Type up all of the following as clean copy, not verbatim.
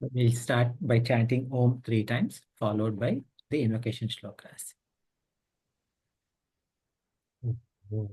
We'll start by chanting Om 3 times, followed by the invocation shlokas. Om. Om.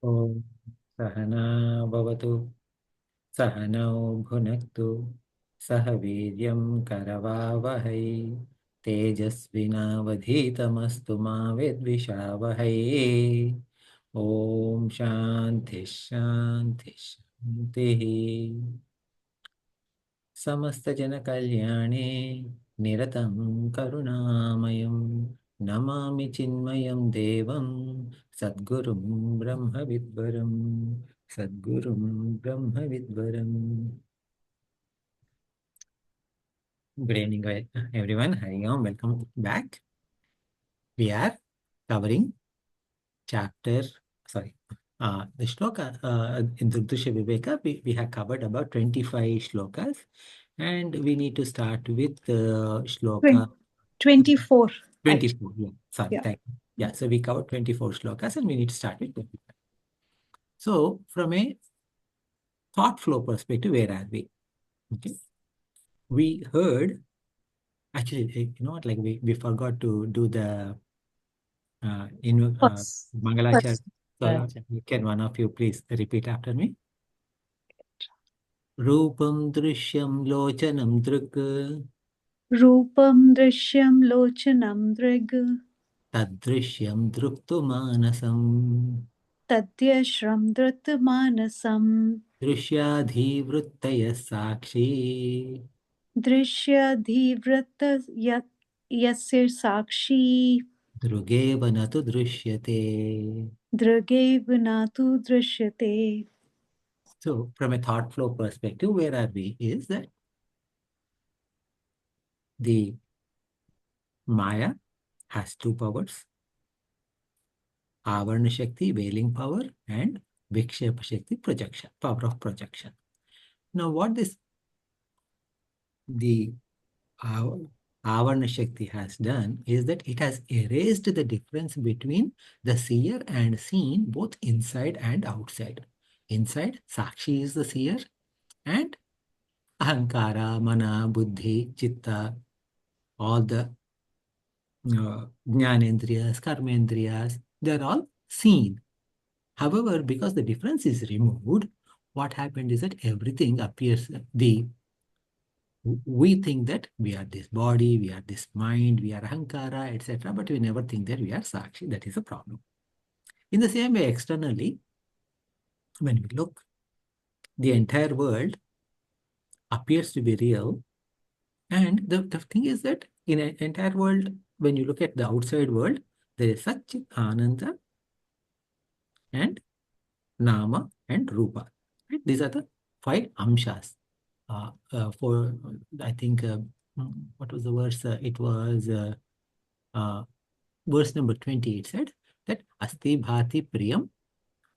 Om. Sahana Bhavatu, Sahanau Bhunaktu, Sahaviryam Karavavahai, Tejasvinavadhitamastu ma vidvishavahai. Om Shanti Shanti Shanti. समस्त जन कल्याणे निरतं करुणामयं नमामि चिन्मयं देवं सद्गुरुं ब्रह्मविद्वरं सद्गुरुं ब्रह्मविद्वरं. Good evening, everyone. Hari Om. Welcome back. We are covering chapter, the shloka in Drg Drsya Viveka. We have covered about 25 shlokas, and we need to start with shloka 24. 24. Yeah, sorry, Yeah. thank you. Yeah, so we covered 24 shlokas, and we need to start with 25. So, from a thought flow perspective, where are we? Okay, we heard. Actually, you know what? Like we forgot to do the First. Mangalachar. So, can one of you please repeat after me? Rupam Drishyam Lochanam Drg Rupam Drishyam Lochanam Drg Tadrishyam Druktu Manasam Tadyashram Drutmanasam Drishyadhivruttaya Sakshi Drishyadhivrata Yasir Sakshi Drugeva Natu Drishyate. Dragevunatu Drishyate. So, from a thought flow perspective, where are we? Is that the Maya has two powers: Avarna Shakti, veiling power, and Vikshepa Shakti, projection, power of projection. Now, what the Avarna Shakti has done is that it has erased the difference between the seer and seen, both inside and outside. Inside, Sakshi is the seer, and Ahankara, Mana, Buddhi, Chitta, all the Jnanendriyas, Karmendriyas, they're all seen. However, because the difference is removed, what happened is that everything appears, we think that we are this body, we are this mind, we are Ahankara, etc. But we never think that we are Sakshi. That is a problem. In the same way, externally, when we look, the entire world appears to be real. And the thing is that in an entire world, when you look at the outside world, there is Satchit, Ananda, and Nama, and Rupa. Right? These are the 5 amshas. For, I think, what was the verse? It was verse number 20. It said that Asti Bhati Priyam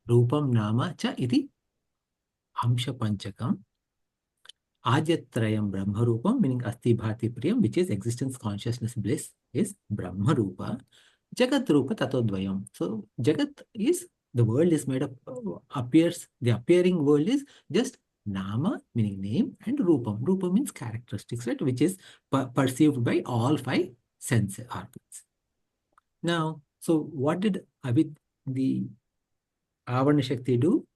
Rupam Nama Cha Iti Amsha Panchakam Ajatrayam Brahma Rupam, meaning Asti Bhati Priyam, which is existence, consciousness, bliss, is Brahma Rupa. Jagat Rupa Tatodvayam. So Jagat is, the world is made up, appears, the appearing world is just Nama, meaning name, and Rupam. Rupa means characteristics, right, which is perceived by all 5 sense organs. Now, so what did the Avarna Shakti do?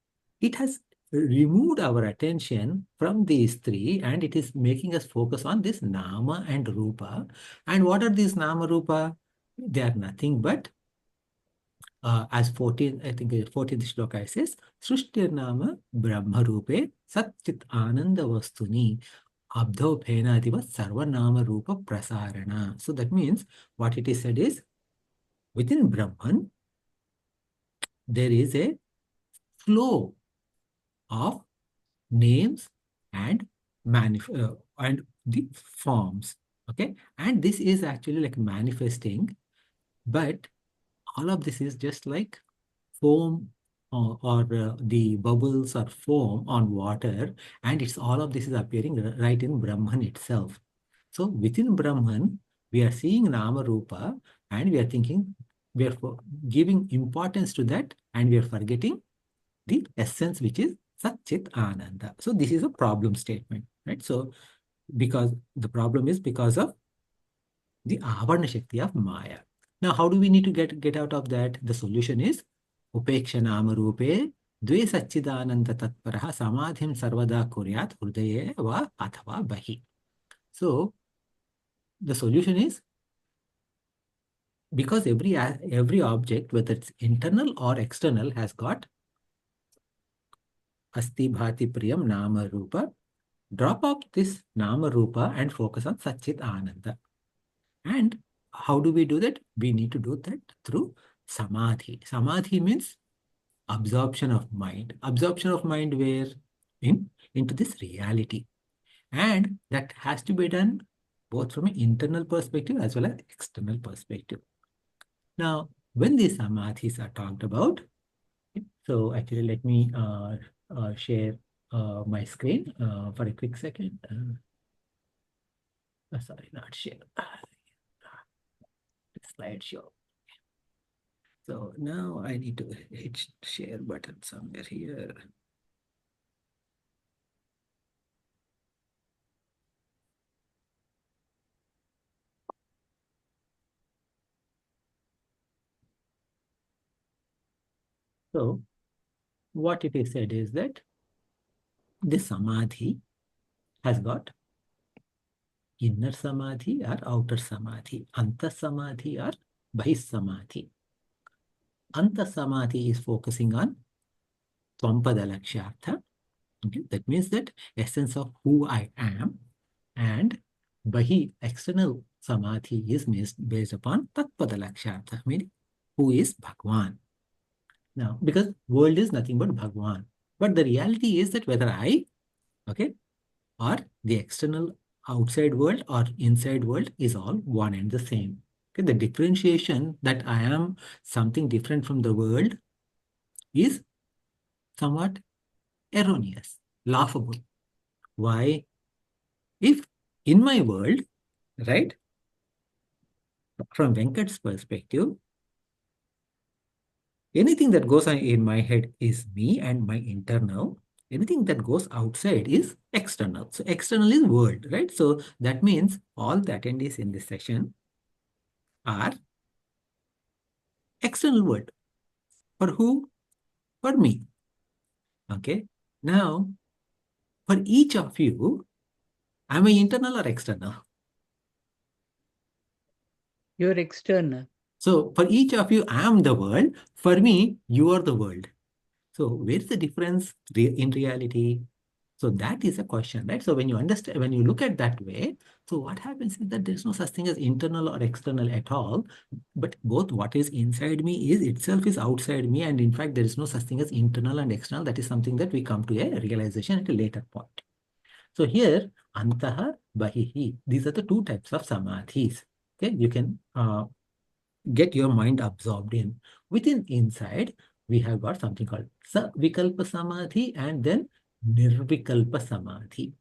It has removed our attention from these three, and it is making us focus on this Nama and Rupa. And what are these Nama Rupa? They are nothing but, as 14, I think 14th shloka says, Srushtir Nama Brahma Rupe Satchit Ananda Vastuni Abdho Bhenadiva Sarvanama Rupa Prasarana. So that means what it is said is, within Brahman, there is a flow of names and and the forms. Okay, and this is actually like manifesting, but all of this is just like foam, or the bubbles or foam on water, and it's all of this is appearing right in Brahman itself. So within Brahman, we are seeing Nama Rupa, and we are thinking, we are giving importance to that, and we are forgetting the essence, which is Satchit Ananda. So this is a problem statement, right? So because the problem is because of the Avarna Shakti of Maya. Now, how do we need to get out of that? The solution is Upeksha Nama Rupe Dve Satchidananda Tatparaha Samadhim Sarvada Kuryat Hrudaye Va Athava Bahi. So the solution is, because every object, whether it's internal or external, has got Asti Bhati Priyam Nama Rupa. Drop off this Nama Rupa and focus on Satchit Ananda. And how do we do that? We need to do that through Samadhi. Samadhi means absorption of mind. Absorption of mind where? Into this reality. And that has to be done both from an internal perspective as well as external perspective. Now, when these Samadhis are talked about, so actually let me share my screen for a quick second. Sorry, not share. Slideshow. So now I need to hit share button somewhere here. So what it is said is that this Samadhi has got inner Samadhi or outer Samadhi, Antah-Samadhi or Bahis-Samadhi. Antah-Samadhi is focusing on Tvampada-Lakshyartha. Okay? That means that essence of who I am, and Bahi, external Samadhi, is based upon Tatpada-Lakshyartha, meaning who is Bhagwan. Now, because world is nothing but Bhagwan. But the reality is that whether I, okay, or the external outside world or inside world is all one and the same. Okay, the differentiation that I am something different from the world is somewhat erroneous, laughable. Why? If in my world, right, from Venkat's perspective, anything that goes on in my head is me and my internal. Anything that goes outside is external. So external is world, right? So that means all the attendees in this session are external world. For who? For me. Okay. Now, for each of you, am I internal or external? You're external. So for each of you, I am the world. For me, you are the world. So where's the difference in reality? So that is a question, right? So when you understand, when you look at that way, so what happens is that there's no such thing as internal or external at all, but both what is inside me is itself is outside me. And in fact, there is no such thing as internal and external. That is something that we come to a realization at a later point. So here, Antaha, Bahihi, these are the two types of samadhis. Okay, you can get your mind absorbed in. Within inside, we have got something called Savikalpa-Samadhi and then Nirvikalpa-Samadhi.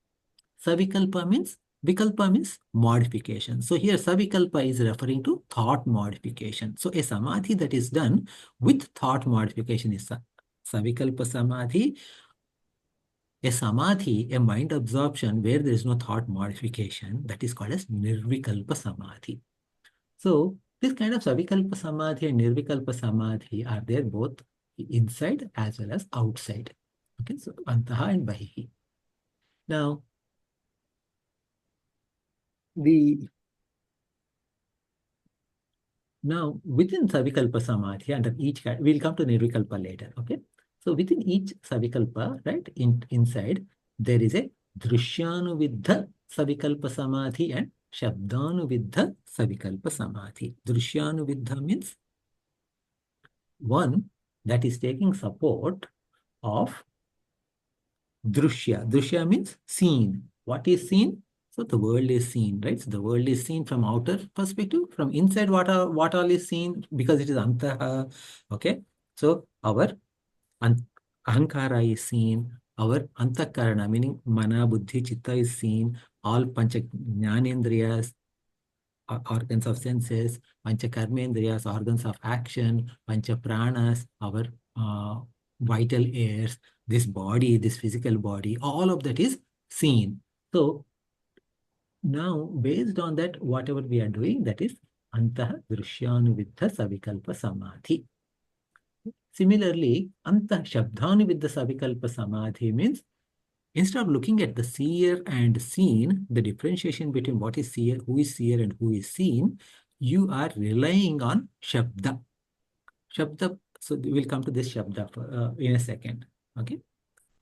Vikalpa means modification. So here Savikalpa is referring to thought modification. So a Samadhi that is done with thought modification is Savikalpa-Samadhi. A Samadhi, a mind absorption where there is no thought modification, that is called as Nirvikalpa-Samadhi. So this kind of Savikalpa-Samadhi and Nirvikalpa-Samadhi are there both inside as well as outside. Okay, so Antaha and Bahihi. Now, within Savikalpa Samadhi, under each we'll come to Nirvikalpa later. Okay, so within each Savikalpa, right, inside there is a Drusyanuviddha Savikalpa Samadhi and Shabda-anuviddha Savikalpa Samadhi. Drusyanuviddha means one that is taking support of Drusya. Drusya means seen. What is seen? So the world is seen, right? So the world is seen from outer perspective. From inside, what all is seen? Because it is Antaha. Okay. So our Ahankara is seen. Our Antakarana, meaning Mana, Buddhi, Chitta is seen. All Pancha Jnanendriyas, organs of senses, Pancha Karmendriyas, organs of action, Pancha Pranas, our vital airs, this body, this physical body, all of that is seen. So now, based on that, whatever we are doing, that is Antah-Drsya-anuviddha-Savikalpa-Samadhi. Similarly, Antah-Shabda-anuviddha-Savikalpa-Samadhi means instead of looking at the seer and seen, the differentiation between what is seer, who is seer and who is seen, you are relying on Shabda. Shabda, so we'll come to this Shabda in a second. Okay.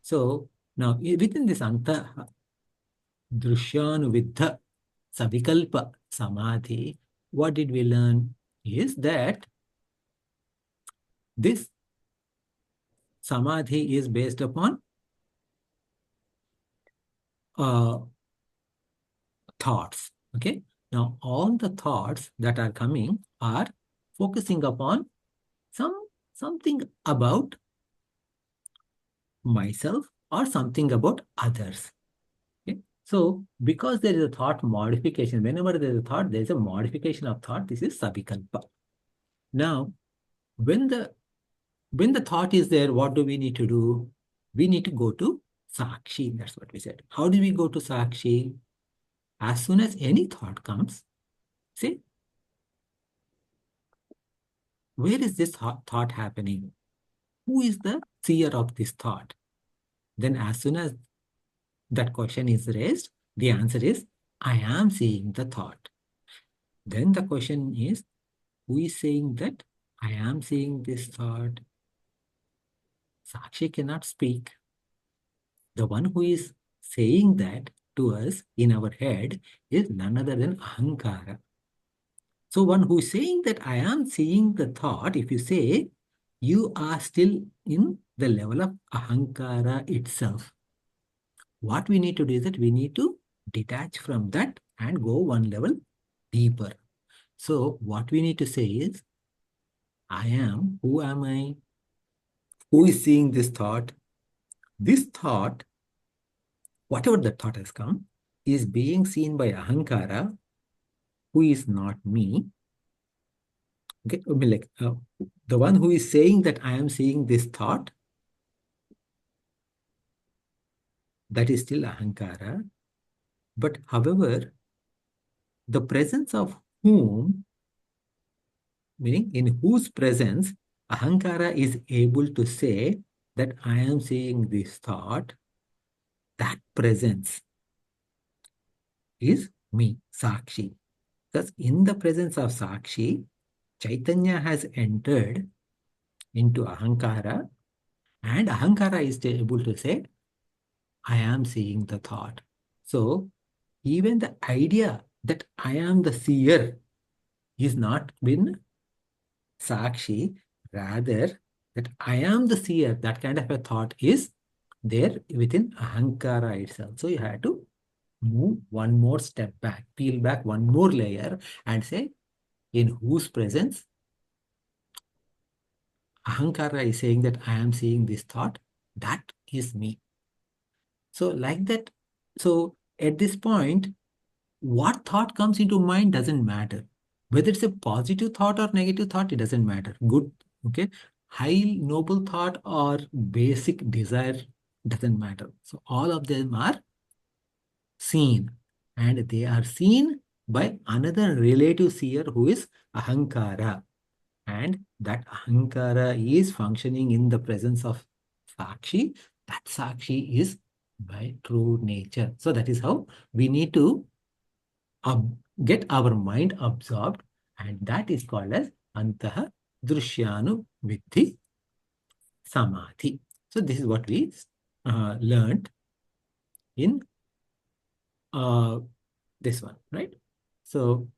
So now within this Antah-Drsya-anuviddha-Savikalpa-Samadhi, what did we learn is that this Samadhi is based upon thoughts. Okay. Now, all the thoughts that are coming are focusing upon something about myself or something about others. Okay. So, because there is a thought modification, whenever there is a thought, there is a modification of thought. This is Savikalpa. Now, when the thought is there, what do we need to do? We need to go to Sakshi. That's what we said. How do we go to Sakshi? As soon as any thought comes, say, where is this thought happening? Who is the seer of this thought? Then as soon as that question is raised, the answer is, I am seeing the thought. Then the question is, who is saying that I am seeing this thought? Sakshi cannot speak. The one who is saying that to us in our head is none other than Ahankara. So one who is saying that I am seeing the thought, if you say, you are still in the level of Ahankara itself. What we need to do is that we need to detach from that and go one level deeper. So what we need to say is, I am, who am I? Who is seeing this thought? This thought, whatever the thought has come, is being seen by Ahankara, who is not me. Okay, I mean, like the one who is saying that I am seeing this thought, that is still Ahankara. But however, the presence of whom, meaning in whose presence Ahankara is able to say that I am seeing this thought, that presence is me, Sakshi. Because in the presence of Sakshi, Chaitanya has entered into Ahankara, and Ahankara is able to say, I am seeing the thought. So, even the idea that I am the seer is not been Sakshi, rather that I am the seer, that kind of a thought is there within Ahankara itself. So, you have to move one more step back, peel back one more layer and say, in whose presence Ahankara is saying that I am seeing this thought, that is me. So like that, so at this point, what thought comes into mind doesn't matter. Whether it's a positive thought or negative thought, it doesn't matter. Good, okay? High noble thought or basic desire doesn't matter. So all of them are seen, and they are seen by another relative seer who is Ahankara. And that Ahankara is functioning in the presence of Sakshi. That Sakshi is by true nature. So that is how we need to get our mind absorbed, and that is called as Antah-Drsya-anuviddha-Samadhi. So this is what we learned in this one, right? So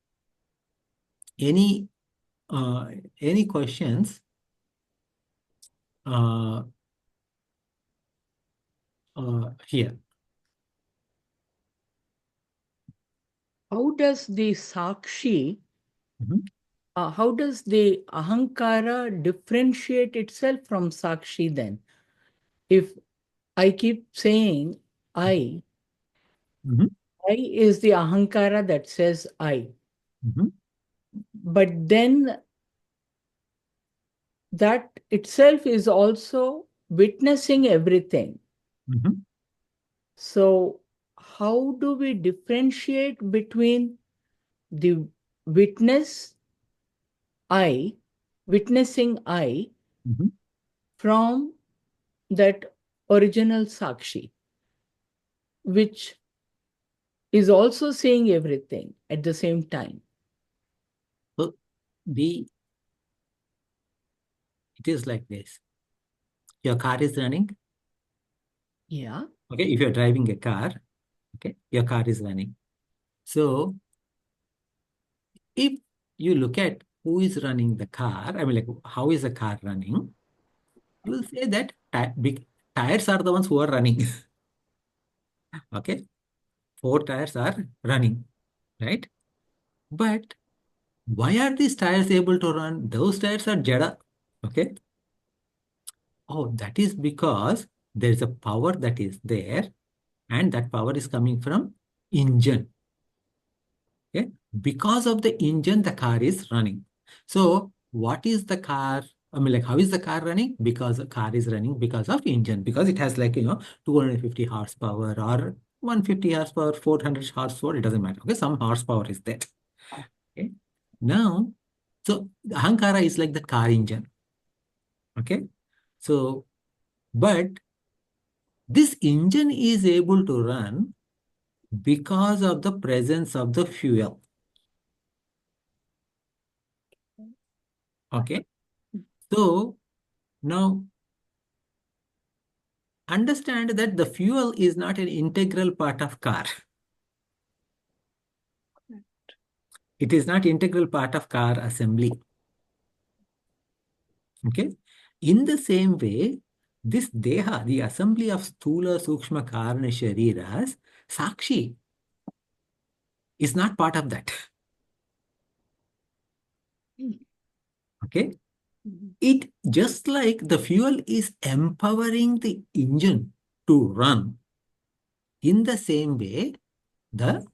any questions here? How does the Sakshi, Mhm. how does the Ahankara differentiate itself from Sakshi then? If I keep saying I, Mhm. I is the Ahankara that says I. Mhm. But then that itself is also witnessing everything. Mhm. So how do we differentiate between the witnessing I, Mhm. from that original Sakshi, which is also seeing everything at the same time? So it is like this. Your car is running. Yeah. Okay, if you're driving a car, okay, your car is running. So if you look at who is running the car, I mean, like, how is the car running? You will say that big tires are the ones who are running. Okay, 4 tires are running, right? But why are these tires able to run? Those tires are jada. Okay. Oh, that is because there is a power that is there, and that power is coming from engine. Okay. Because of the engine, the car is running. So what is the car? I mean, like, how is the car running? Because the car is running because of engine, because it has, like, 250 horsepower or 150 horsepower, 400 horsepower, it doesn't matter. Okay, some horsepower is there. Okay. Now, so the Ahankara is like the car engine. Okay. So, but this engine is able to run because of the presence of the fuel. Okay. So now understand that the fuel is not an integral part of car. It is not integral part of car assembly. Okay. In the same way, this Deha, the assembly of Sthula, Sukshma, Karana, Shariras, Sakshi is not part of that. Okay. It just like the fuel is empowering the engine to run. In the same way, the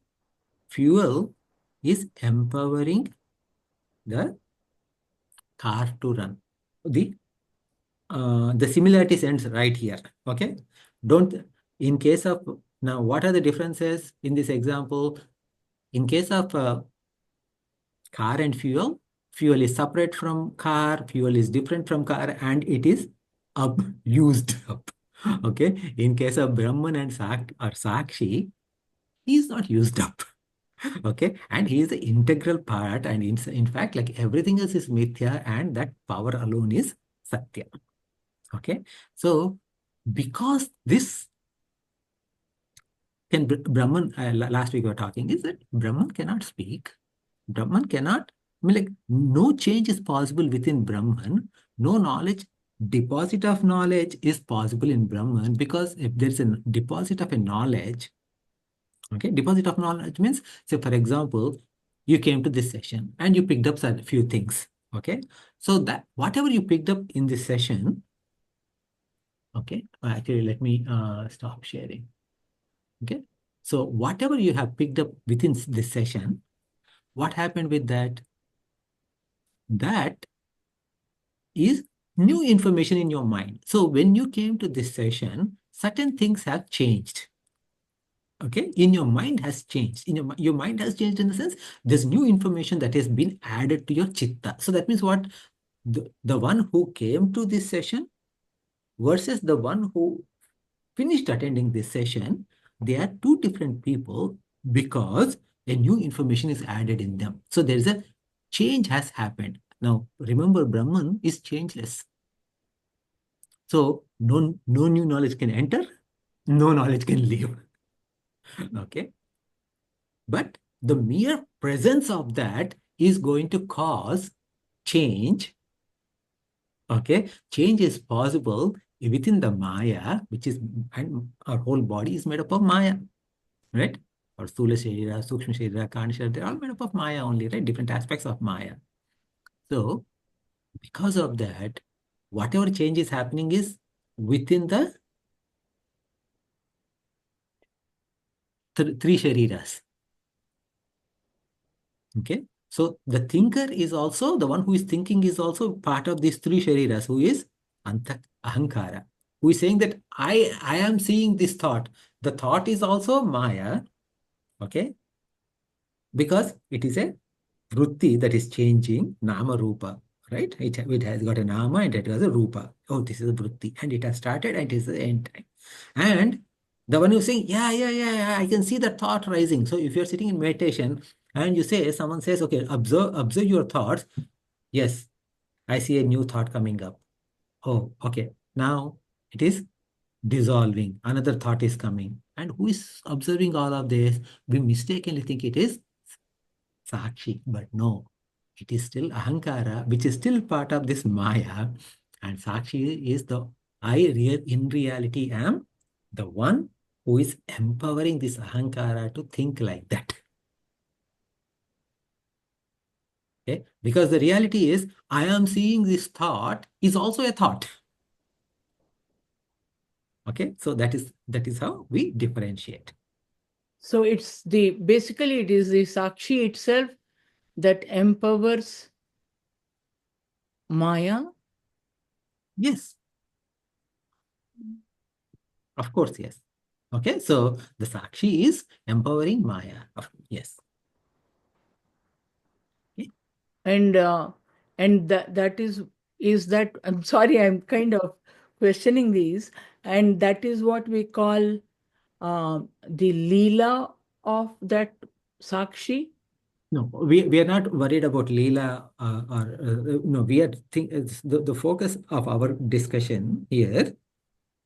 fuel is empowering the car to run. The similarities ends right here. Okay. Don't, in case of, now what are the differences in this example? In case of car and fuel, fuel is separate from car, fuel is different from car, and it is used up. Okay. In case of Brahman and Sakshi, he is not used up. Okay. And he is the integral part, and in fact, like, everything else is mithya, and that power alone is satya. Okay. So because this can Brahman, last week we were talking, is that Brahman cannot speak. Brahman cannot, I mean, like, no change is possible within Brahman. No knowledge, deposit of knowledge is possible in Brahman, because if there's a deposit of a knowledge, okay, deposit of knowledge means, say, for example, you came to this session and you picked up a few things. Okay. So that whatever you picked up in this session, okay, actually, let me stop sharing. Okay. So whatever you have picked up within this session, what happened with that? That is new information in your mind. So when you came to this session, certain things have changed. Okay, in your mind has changed. Your mind has changed in the sense there's new information that has been added to your chitta. So that means what? The one who came to this session versus the one who finished attending this session, they are two different people because a new information is added in them. So there is a change has happened. Now, remember, Brahman is changeless. So no new knowledge can enter, no knowledge can leave. Okay. But the mere presence of that is going to cause change. Okay. Change is possible within the Maya, which is, and our whole body is made up of Maya, right? Or Sthula Sharira, Sukshma Sharira, Kana Sharira, they're all made up of Maya only, right? Different aspects of Maya. So because of that, whatever change is happening is within the three Shariras. Okay. So the thinker is also, the one who is thinking is also part of these three Shariras, who is Ahankara, who is saying that I am seeing this thought. The thought is also Maya, okay, because it is a Vritti that is changing, Nama Rupa, right? It has got a Nama and it has a Rupa. Oh, this is a Vritti, and it has started and it is the end time. And the one who is saying, yeah, I can see that thought rising. So if you're sitting in meditation and you say, someone says, okay, observe your thoughts. Yes, I see a new thought coming up. Oh, okay. Now it is dissolving. Another thought is coming. And who is observing all of this? We mistakenly think it is Sakshi, but no, it is still Ahankara, which is still part of this Maya. And Sakshi is in reality am the one who is empowering this Ahankara to think like that. Okay? Because the reality is, I am seeing this thought is also a thought. Okay, so that is how we differentiate. So it's basically it is the Sakshi itself that empowers Maya. Yes. Of course, yes. Okay, so the Sakshi is empowering Maya. Yes. Okay. And that is that, I'm sorry, I'm kind of questioning these, and that is what we call the Leela of that Sakshi. No, we are not worried about Leela no, we are the focus of our discussion here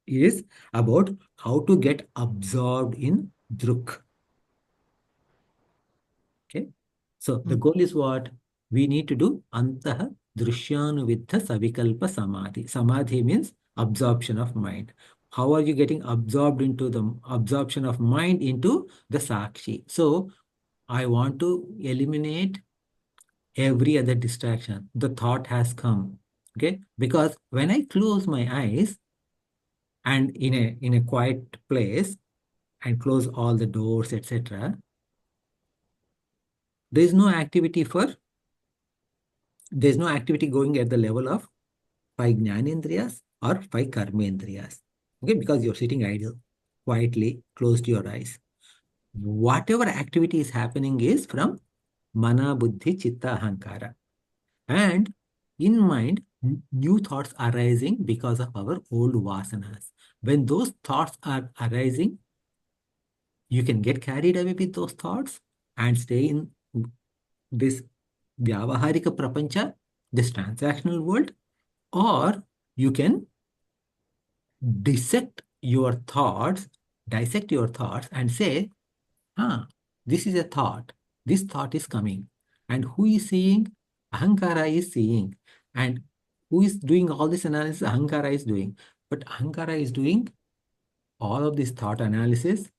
is about how to get absorbed in Druk. Okay. So the goal is what? We need to do Antah-Drsya-anuviddha-Savikalpa-Samadhi. Samadhi means absorption of mind. How are you getting absorbed into the absorption of mind into the Sakshi? So I want to eliminate every other distraction. The thought has come. Okay. Because when I close my eyes and in a quiet place and close all the doors, etc., there is no activity going at the level of 5 jnanendriyas or 5 karmendriyas. Okay, because you're sitting idle, quietly, closed your eyes. Whatever activity is happening is from mana, buddhi, chitta, ahankara. And in mind, new thoughts arising because of our old vasanas. When those thoughts are arising, you can get carried away with those thoughts and stay in this vyavaharika prapancha, this transactional world, or you can dissect your thoughts and say, this is a thought. This thought is coming. And who is seeing? Ahankara is seeing. And who is doing all this analysis? Ahankara is doing. But Ahankara is doing all of this thought analysis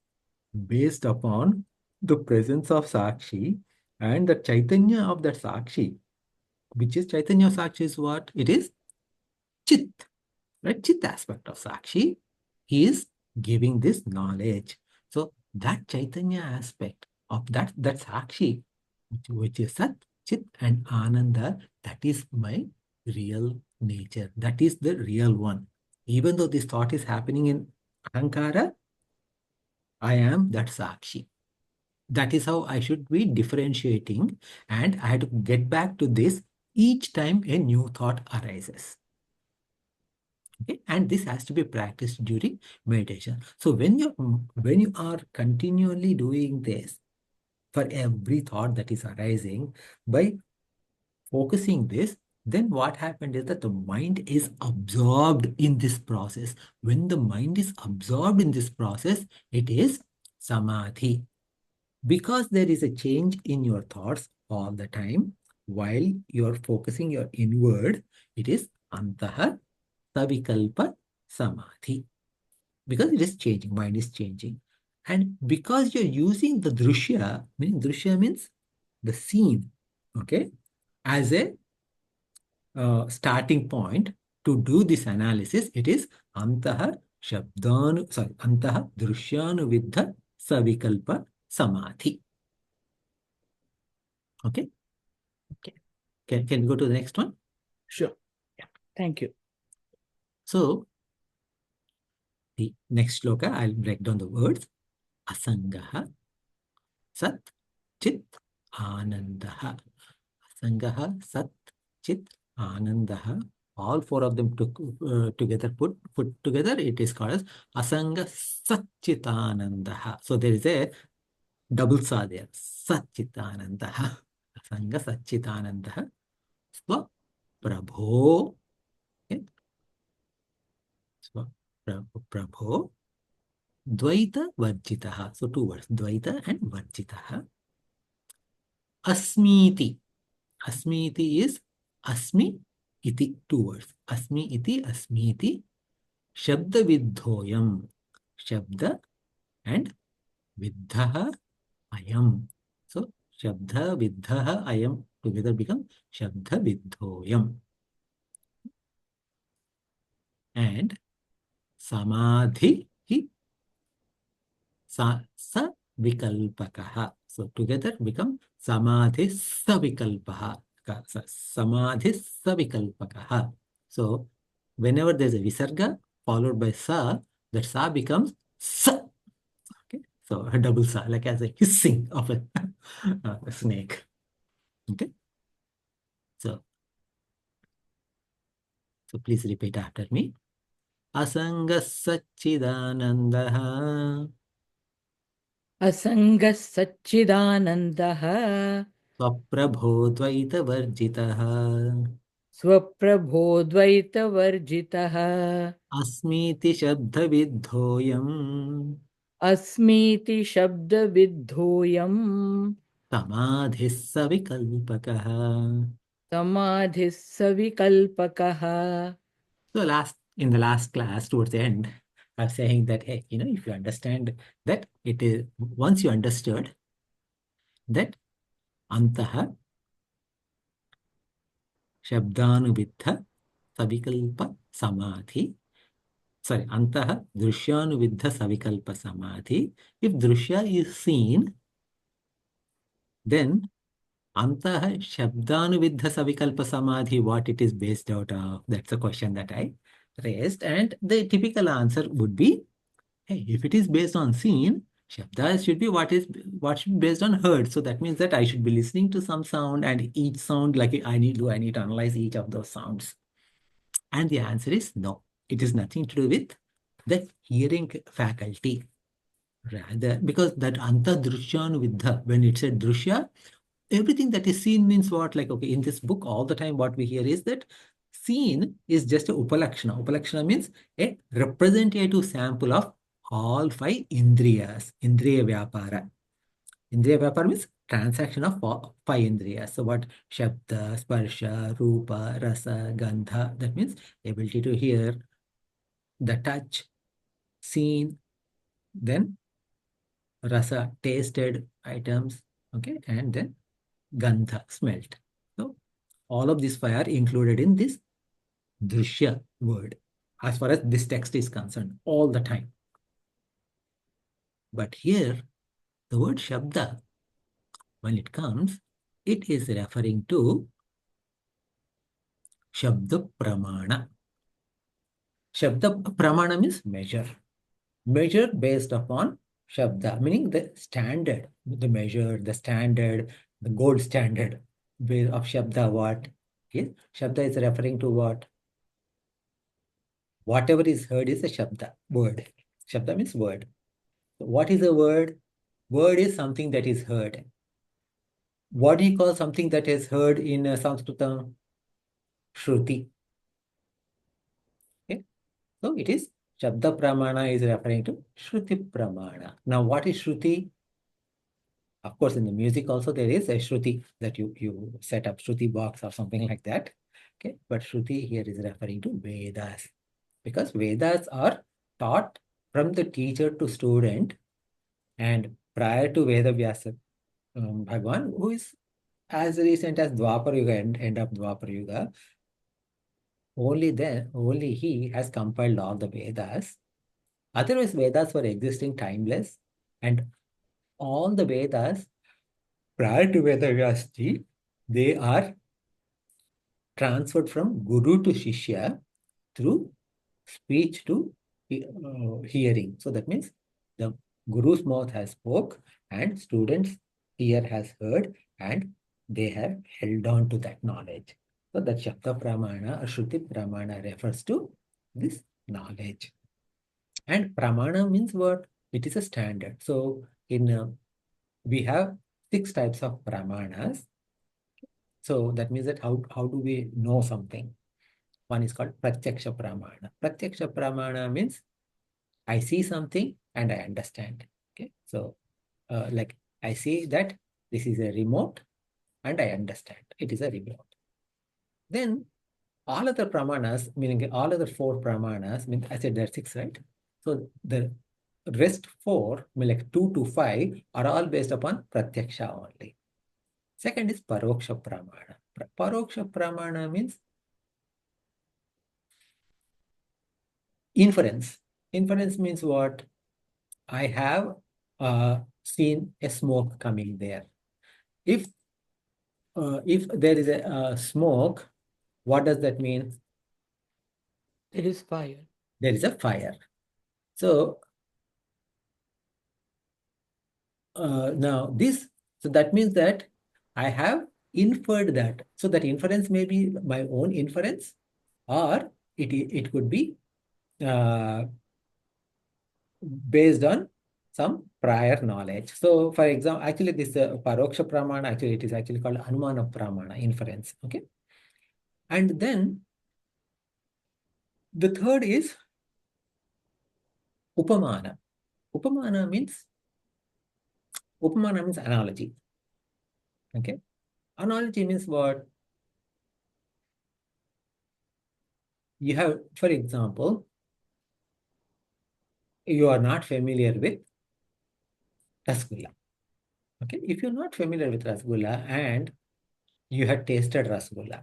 based upon the presence of Sakshi and the Chaitanya of that Sakshi, which is Chaitanya of Sakshi is what? It is Chit, right? Chit aspect of Sakshi is giving this knowledge. So that Chaitanya aspect of that Sakshi, which is Sat, Chit and Ananda, that is my real nature. That is the real one. Even though this thought is happening in Ahankara, I am that Sakshi. That is how I should be differentiating, and I have to get back to this each time a new thought arises. Okay? And this has to be practiced during meditation. So when you are continually doing this for every thought that is arising, by focusing this, then what happened is that the mind is absorbed in this process. When the mind is absorbed in this process, it is samadhi. Because there is a change in your thoughts all the time, while you're focusing your inward, it is Antah-Savikalpa-Samadhi. Because it is changing, mind is changing. And because you're using the drishya, meaning drishya means the scene, okay, as a starting point to do this analysis, it is Antah-Shabda-anuviddha-Savikalpa-Samadhi. Okay? Okay. Can we go to the next one? Sure. Yeah. Thank you. So, the next shloka, I'll break down the words. Asangaha, Sat, Chit, Anandaha. Asangaha, Sat, Chit, Anandaha. All four of them together, put together, it is called as Asanga Satchitanandaha. So there is a double sa there. Satchitanandaha. Asanga Satchitanandaha. Swa Prabho. Okay. Swa Prabho. Dvaita Varjitaha. So two words. Dvaita and Varjitaha. Asmiti. Asmiti is Asmi iti. Two words. Asmi iti, Asmiti. Shabda Vidhoyam. Shabda and Viddhaha Ayam. So Shabda Viddhaha Ayam together become Shabda Vidhoyam. And Samadhi Savikalpakaha. So together become Samadhi Savikalpaha. Samadhi Savikalpakaha. So whenever there's a visarga followed by sa, that sa becomes sa. Okay, so a double sa, like as a hissing of a snake. Okay, so please repeat after me. Asanga Satchidanandaha. Asanga Satchidanandaha. Swaprabho Dvaita Varjitaha. Swaprabhodvaita Varjitaha. Asmiti Shabda Vidhoyam. Asmiti Shabda Vidhoyam. Samadhi Savikalpakaha. Samadhi Savikalpakaha. So in the last class, towards the end, I was saying that, hey, if you understand that it is, once you understood that Antaha Shabda-anuviddha-Savikalpa-Samadhi, sorry, Antah-Drsya-anuviddha-Savikalpa-Samadhi, if Drishya is seen, then Antah-Shabda-anuviddha-Savikalpa-Samadhi, what it is based out of, that's a question that I raised. And the typical answer would be, hey, if it is based on seen, Shabda should be what should be based on heard. So that means that I should be listening to some sound, and each sound, like I need to analyze each of those sounds. And the answer is no. It is nothing to do with the hearing faculty. Rather, because that Antah-Drsya-anuviddha, when it said Drishya, everything that is seen means what? Like, okay, in this book, all the time what we hear is that seen is just a upalakshana. Upalakshana means a representative sample of all five indriyas, indriya vyapara. Indriya vyapara means transaction of five indriyas. So what? Shabda, sparsha, rupa, rasa, gandha. That means ability to hear, the touch, seen, then rasa, tasted items, okay, and then gandha, smelt. So all of these five are included in this drishya word as far as this text is concerned all the time. But here, the word shabda, when it comes, it is referring to shabda pramana. Shabda pramana means measure. Measure based upon shabda, meaning the standard, the measure, the standard, the gold standard of shabda, what? Okay. Shabda is referring to what? Whatever is heard is a Shabda, word. Shabda means word. So what is a word? Word is something that is heard. What do you call something that is heard in Sanskritam? Shruti. Okay? So it is Shabda Pramana is referring to Shruti Pramana. Now what is Shruti? Of course, in the music also there is a Shruti that you set up Shruti box or something like that. Okay, but Shruti here is referring to Vedas, because Vedas are taught from the teacher to student, and prior to Veda Vyasa Bhagwan, who is as recent as Dwapar Yuga, end of Dwapar Yuga, only he has compiled all the Vedas. Otherwise, Vedas were existing timeless, and all the Vedas prior to Veda Vyasa, they are transferred from Guru to Shishya through speech to hearing. So that means the Guru's mouth has spoke and students' ear has heard and they have held on to that knowledge. So that Shabda Pramana or Shruti Pramana refers to this knowledge. And Pramana means what? It is a standard. So in we have 6 types of Pramanas. So that means that how do we know something? One is called Pratyaksha Pramana. Pratyaksha Pramana means I see something and I understand. Okay, so like I see that this is a remote and I understand it is a remote. Then all other Pramanas, meaning all other 4 Pramanas, mean I said there are 6, right? So the rest 4, mean like 2 to 5, are all based upon Pratyaksha only. Second is Paroksha Pramana. Paroksha Pramana means inference. Inference means what? I have seen a smoke coming there. If there is a smoke, what does that mean? There is fire. There is a fire. So now so that means that I have inferred that. So that inference may be my own inference, or it could be based on some prior knowledge. So for example, actually this Paroksha Pramana, actually it is actually called Anumana Pramana, inference. Okay. And then the third is Upamana. Upamana means analogy. Okay. Analogy means what? You have, for example, you are not familiar with Rasgulla. Okay. If you're not familiar with Rasgulla and you had tasted Rasgulla,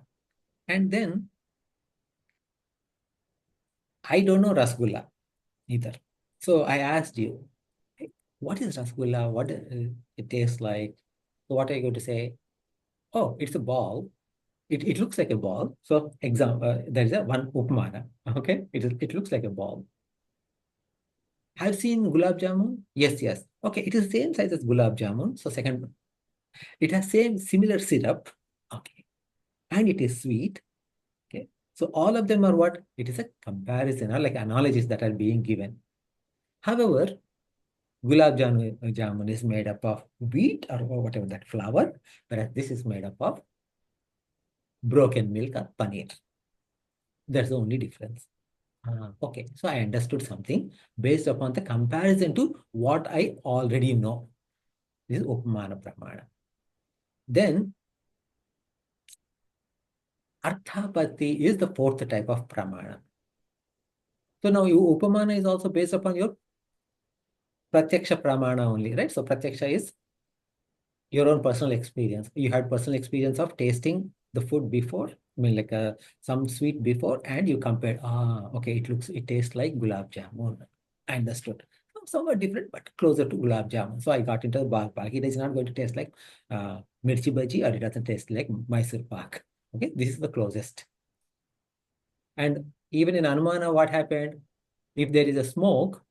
and then I don't know Rasgulla either. So I asked you, "Hey, what is Rasgulla? What it tastes like?" So what are you going to say? Oh, it's a ball. It looks like a ball. So example, there is a one upmana. Okay, it looks like a ball. Have seen gulab jamun? Yes, yes. Okay, it is the same size as gulab jamun. So second, it has similar syrup. Okay, and it is sweet. Okay, so all of them are what? It is a comparison or like analogies that are being given. However, gulab jamun is made up of wheat or whatever that flour, whereas this is made up of broken milk or paneer. That's the only difference. Okay, so I understood something based upon the comparison to what I already know. This is Upamana Pramana. Then, Arthapatti is the 4th type of Pramana. So now your Upamana is also based upon your Pratyaksha Pramana only, right? So Pratyaksha is your own personal experience. You had personal experience of tasting the food before, I mean like some sweet before, and you compared, okay, it tastes like gulab jamun. I understood. Somewhat different, but closer to gulab jamun. So I got into the ballpark. It is not going to taste like mirchi bhaji, or it doesn't taste like Mysore pak. Okay, this is the closest. And even in Anumana, what happened? If there is a smoke,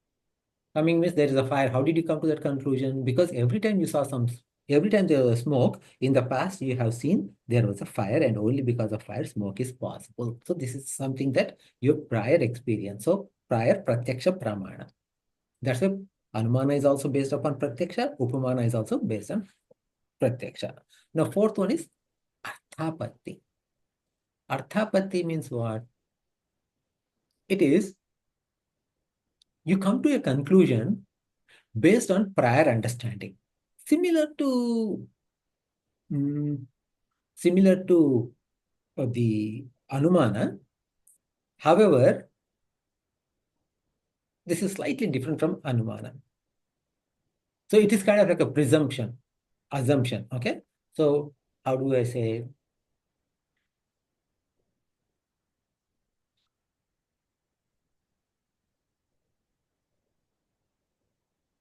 coming means there is a fire. How did you come to that conclusion? Because every time you saw some Every time there was a smoke, in the past you have seen there was a fire, and only because of fire, smoke is possible. So this is something that your prior experience. So prior pratyaksha pramana. That's why Anumana is also based upon pratyaksha. Upamana is also based on pratyaksha. Now fourth one is Arthapatti. Arthapatti means what? It is you come to a conclusion based on prior understanding. Similar to mm, similar to the Anumana. However, this is slightly different from Anumana. So it is kind of like a presumption, assumption. Okay. So how do I say?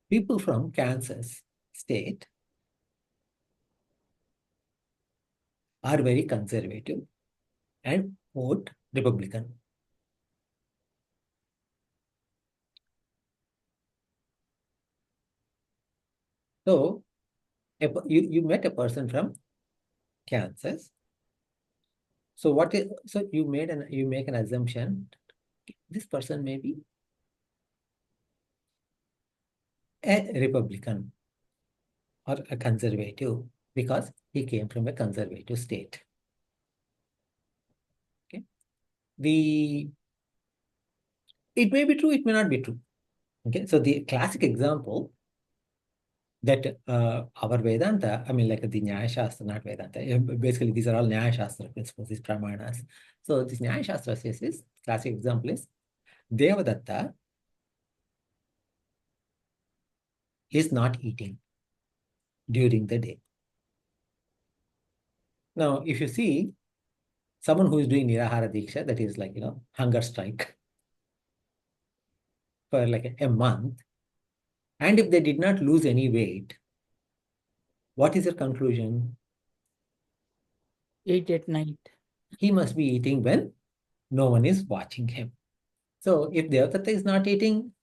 People from Kansas state are very conservative and vote Republican. So you met a person from Kansas. So you make an assumption. This person may be a Republican or a conservative because he came from a conservative state. Okay. It may be true, it may not be true. Okay. So the classic example that our Vedanta, I mean like the Nyaya Shastra, not Vedanta, basically these are all Nyaya Shastra principles, these Pramanas. So this Nyaya Shastra says this classic example is Devadatta is not eating during the day. Now, if you see someone who is doing Nirahara Diksha, that is like, hunger strike for like a month, and if they did not lose any weight, what is your conclusion? Eat at night. He must be eating when no one is watching him. So if Devadatta is not eating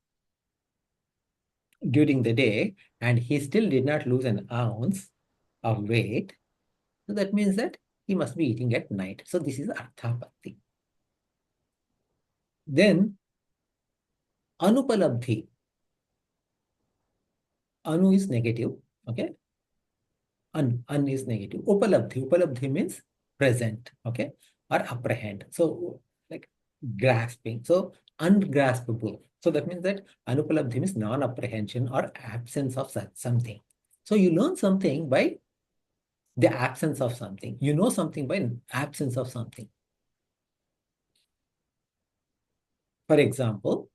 during the day and he still did not lose an ounce of weight, so that means that he must be eating at night. So this is Arthapatti. Then Anupalabdhi. Anu is negative. Okay. An is negative. Upalabdhi means present. Okay. Or apprehend. So like grasping. So ungraspable. So that means that Anupalabdhi means non-apprehension or absence of something. So you learn something by the absence of something. You know something by absence of something. For example,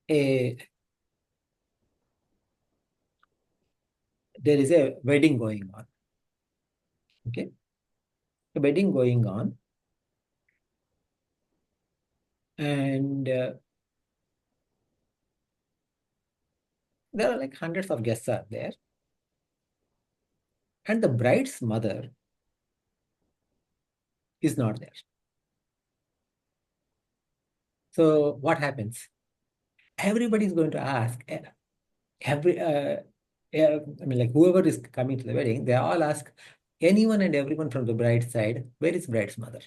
there is a wedding going on. Okay. A wedding going on. And there are like hundreds of guests are there. And the bride's mother is not there. So what happens? Everybody is going to ask, I mean, like whoever is coming to the wedding, they all ask anyone and everyone from the bride's side, where is bride's mother?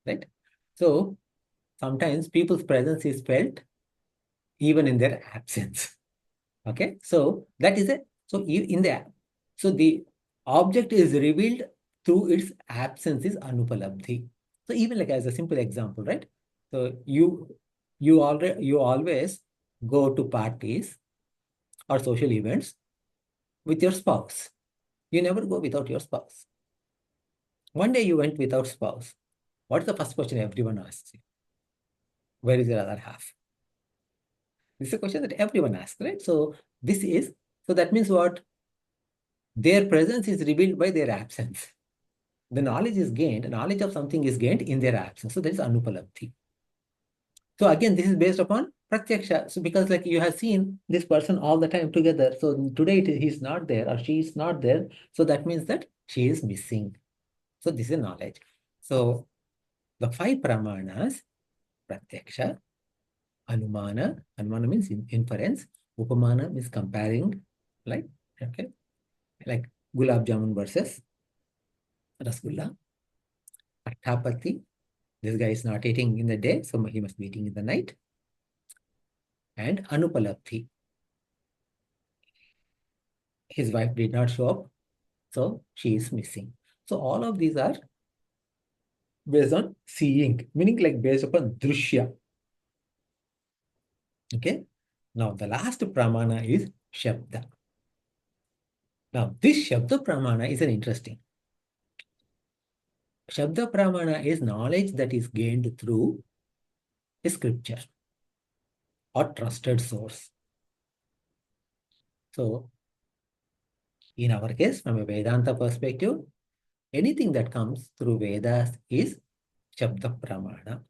Right? So sometimes people's presence is felt even in their absence. Okay, so that is it. So so the object is revealed through its absence is Anupalabdhi. So even like as a simple example, right? So you always go to parties or social events with your spouse. You never go without your spouse. One day you went without spouse. What's the first question everyone asks you? Where is your other half? This is a question that everyone asks, right? So that means what? Their presence is revealed by their absence. The knowledge is gained, knowledge of something is gained in their absence. So that is Anupalabdhi. So again, this is based upon Pratyaksha. So because like you have seen this person all the time together. So today he's not there or she is not there. So that means that she is missing. So this is knowledge. So the five pramanas, pratyaksha. Anumana, anumana means inference. Upamana means comparing, like, okay, like gulab jamun versus rasgulla. Attapati, this guy is not eating in the day, so he must be eating in the night. And anupalabdhi, his wife did not show up, so she is missing. So all of these are based on seeing, meaning like based upon drishya. Okay. Now the last pramana is shabda. Now this shabda pramana is an interesting. Shabda pramana is knowledge that is gained through a scripture or trusted source. So in our case, from a Vedanta perspective, anything that comes through Vedas is Shabda Pramana.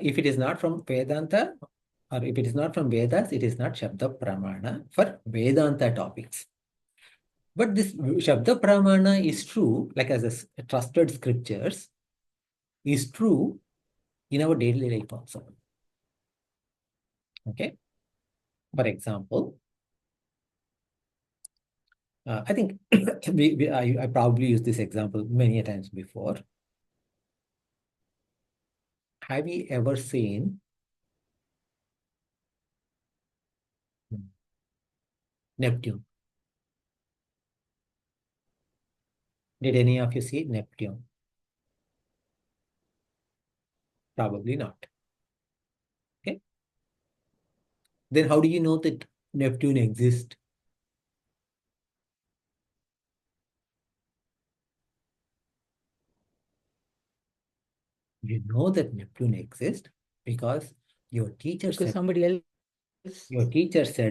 If it is not from Vedanta, or if it is not from Vedas, it is not Shabda Pramana for Vedanta topics. But this Shabda Pramana is true, like as a trusted scriptures, is true in our daily life also. Okay. For example, I think I probably used this example many times before. Have you ever seen Neptune? Did any of you see Neptune? Probably not. Okay. Then how do you know that Neptune exists? You know that Neptune exists because your teacher Because said somebody else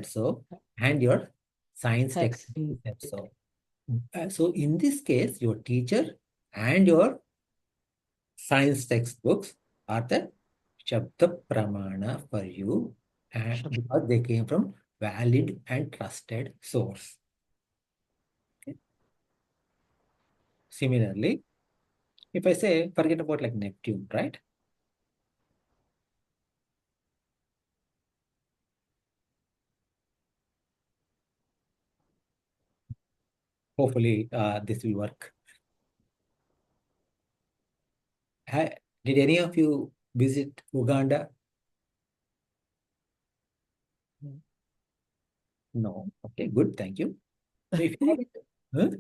so, and your science has text seen said it. so. So in this case, your teacher and your science textbooks are the Shabda Pramana for you, and because they came from valid and trusted source. Okay. Similarly, if I say, forget about like Neptune, right? Hopefully, this will work. Did any of you visit Uganda? No. Okay, good. Thank you. So if you haven't, huh?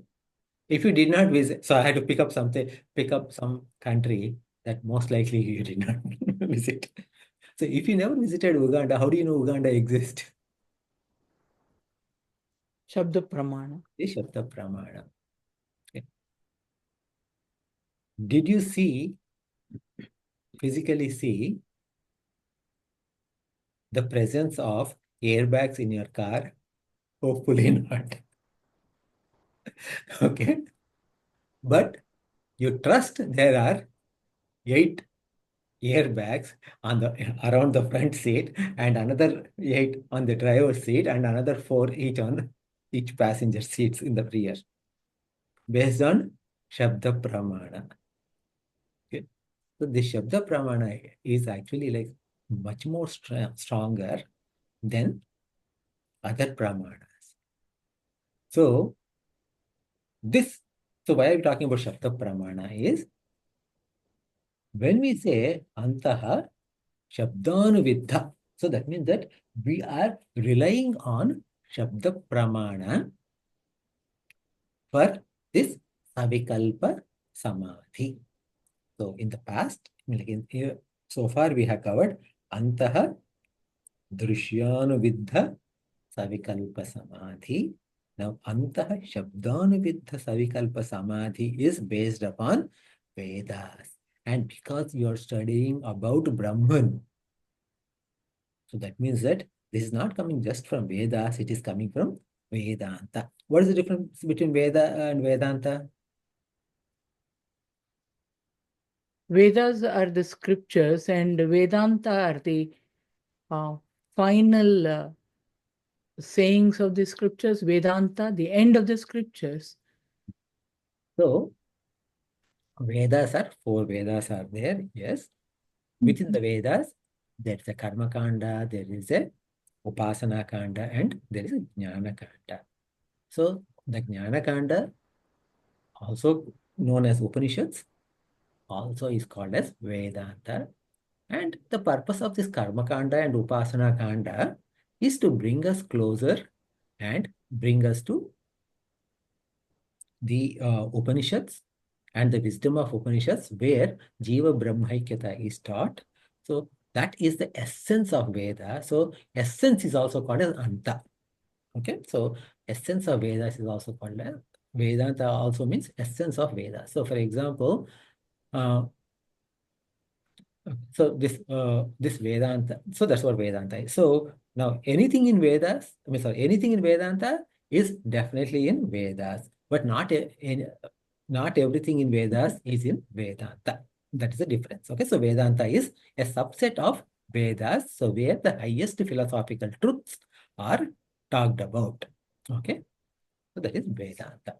If you did not visit, so I had to pick up some country that most likely you did not visit. So if you never visited Uganda, how do you know Uganda exists? Shabda Pramana. The Shabda Pramana. Okay. Did you physically see the presence of airbags in your car? Hopefully not. Okay. But you trust there are 8 airbags around the front seat and another 8 on the driver's seat and another 4 each on each passenger seats in the rear, based on Shabda Pramana. Okay. So the Shabda Pramana is actually like much more stronger than other Pramanas. So why are we talking about Shabda Pramana is when we say Antah-Shabda-anuviddha, so that means that we are relying on Shabda Pramana for this Savikalpa Samadhi. So in the past, like here, so far we have covered Antah-Drsya-anuviddha-Savikalpa-Samadhi. Now Antah-Shabda-anuviddha-Savikalpa-Samadhi is based upon Vedas. And because you are studying about Brahman, so that means that this is not coming just from Vedas, it is coming from Vedanta. What is the difference between Veda and Vedanta? Vedas are the scriptures and Vedanta are the final sayings of the scriptures. Vedanta, the end of the scriptures. So, Vedas are four Vedas are there, yes. Within the Vedas, there is a Karma Kanda, there is a Upasana Kanda, and there is a Jnana Kanda. So the Jnana Kanda, also known as Upanishads, also is called as Vedanta. And the purpose of this Karma Kanda and Upasana Kanda is to bring us closer and bring us to the Upanishads and the wisdom of Upanishads, where Jiva Brahmaikyata is taught. So that is the essence of Veda. So essence is also called as Anta. Okay, so essence of Vedas is also called as Vedanta. Also means essence of Veda. So for example, uh, so this Vedanta, so that's what Vedanta is. So now anything in Vedas, anything in Vedanta is definitely in Vedas, but not everything in Vedas is in Vedanta. That is the difference. Okay, so Vedanta is a subset of Vedas, so where the highest philosophical truths are talked about. Okay, so that is Vedanta.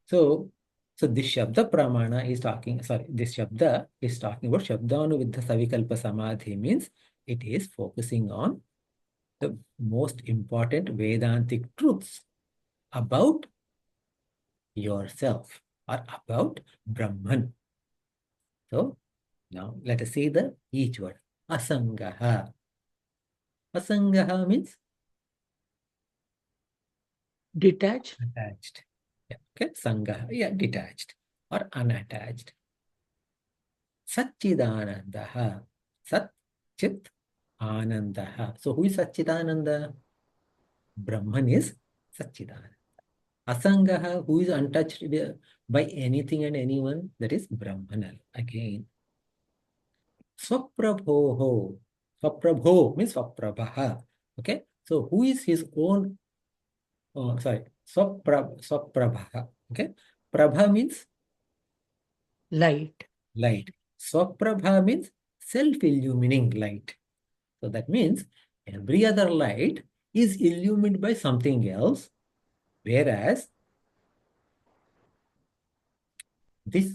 So this Shabda Pramana is talking, this Shabda is talking about Antah-Shabda-anuviddha-Savikalpa-Samadhi, means it is focusing on the most important Vedantic truths about yourself or about Brahman. So now let us see each word. Asangaha. Asangaha means Detached. attached. Yeah, okay, Sangaha, yeah, detached or unattached. Satchidanandaha. Sat, Chit, Anandaha. So who is Satchidananda? Brahman is Satchidananda. Asangaha, who is untouched by anything and anyone, that is Brahman again. Swaprabhoho. Swaprabho means Swaprabhaha. Okay, so who is his own, Swaprabhaha. Okay, Prabha means Light. light. Swaprabha means self-illumining light. So that means every other light is illumined by something else, whereas this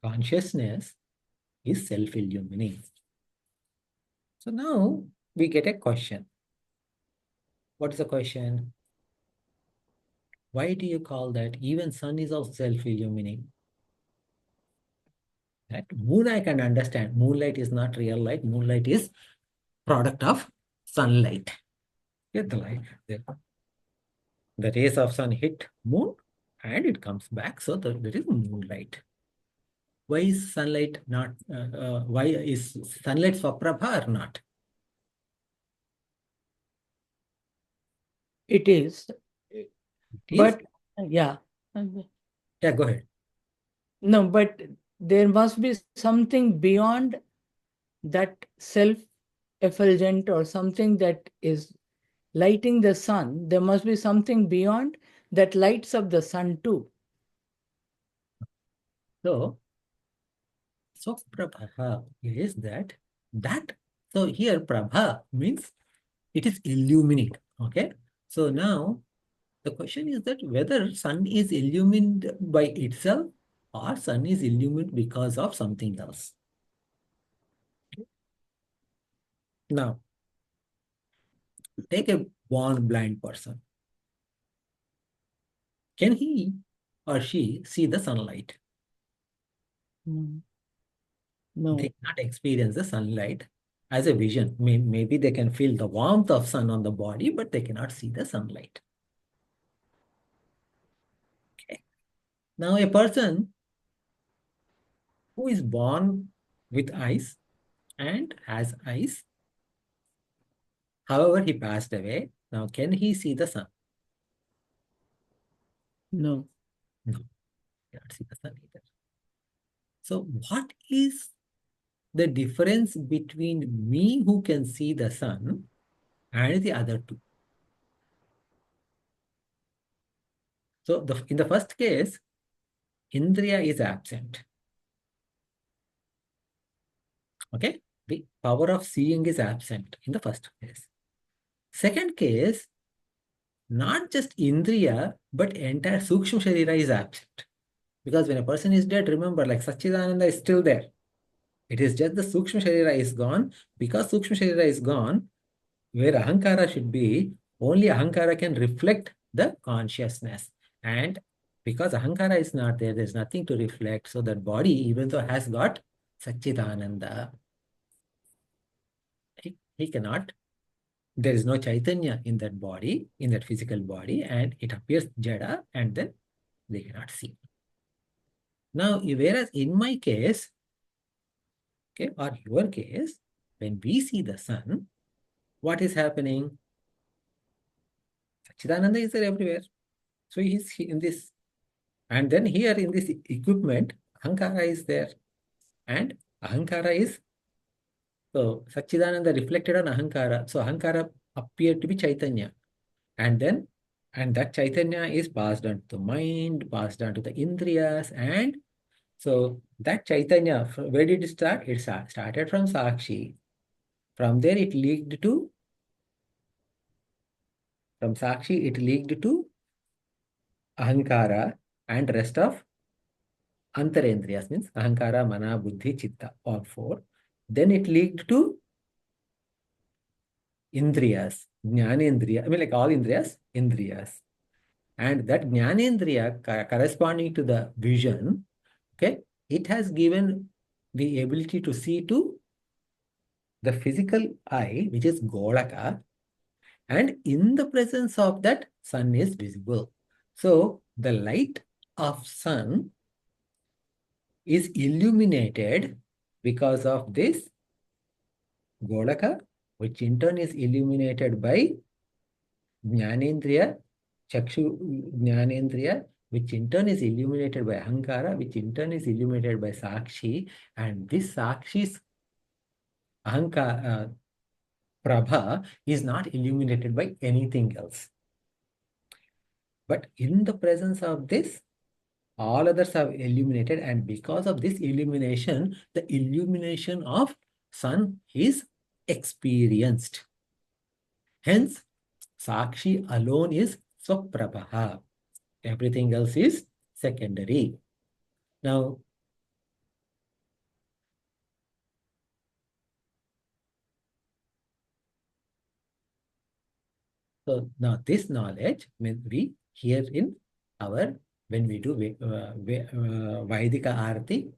consciousness is self-illumining. So now we get a question. What is the question? Why do you call that? Even sun is also self-illumining. Right? Moon I can understand. Moonlight is not real light. Moonlight is product of sunlight. Get the light. The rays of sun hit moon and it comes back. So there is moonlight. Why is sunlight not, why is sunlight Swaprabha or not? It is. It is? But yeah. Yeah, go ahead. No, but there must be something beyond that self-effulgent or something that is lighting the sun. There must be something beyond that lights up the sun too. So Prabha is that, so here Prabha means it is illuminate. Okay. So now the question is that whether sun is illumined by itself or sun is illumined because of something else. Now, take a born blind person. Can he or she see the sunlight? No. They cannot experience the sunlight as a vision. Maybe they can feel the warmth of sun on the body, but they cannot see the sunlight. Okay. Now a person who is born with eyes and has eyes, however he passed away, now can he see the sun? No. No, he cannot see the sun either. So what is the difference between me who can see the sun and the other two? So in the first case, Indriya is absent. Okay, the power of seeing is absent in the first case. Second case, not just Indriya, but entire Sukshma Sharira is absent. Because when a person is dead, remember, like Satchidananda is still there. It is just the Sukshma Sharira is gone. Because Sukshma Sharira is gone, where Ahankara should be, only Ahankara can reflect the consciousness. And because Ahankara is not there, there's nothing to reflect. So that body, even though has got Satchidananda, he cannot, there is no Chaitanya in that body, in that physical body, and it appears Jada, and then they cannot see. Now, whereas in my case, okay, or your case, when we see the sun, what is happening? Satchidananda is there everywhere. So he's in this. And then here in this equipment, Ahankara is there. And Ahankara is, so Satchidananda reflected on Ahankara. So Ahankara appeared to be Chaitanya. And then, and that Chaitanya is passed on to the mind, passed on to the Indriyas. And so that Chaitanya, where did it start? It started from Sakshi. From there it leaked to, from Sakshi it leaked to Ahankara and rest of Antarendriyas, means Ahankara, Mana, Buddhi, Chitta, all four. Then it leaked to Indriyas, Jnanendriya, I mean like all Indriyas, Indriyas. And that Jnanendriya corresponding to the vision, okay, it has given the ability to see to the physical eye, which is Golaka, and in the presence of that, sun is visible. So the light of sun is illuminated because of this Golaka, which in turn is illuminated by Jnanendriya, Chakshu Jnanendriya, which in turn is illuminated by Ahankara, which in turn is illuminated by Sakshi, and this Sakshi's Ahankara, Prabha is not illuminated by anything else. But in the presence of this, all others are illuminated, and because of this illumination, the illumination of sun is experienced. Hence, Sakshi alone is Swaprabha. Everything else is secondary. Now, so now this knowledge, when we hear in our, when we do Vaidika Arati,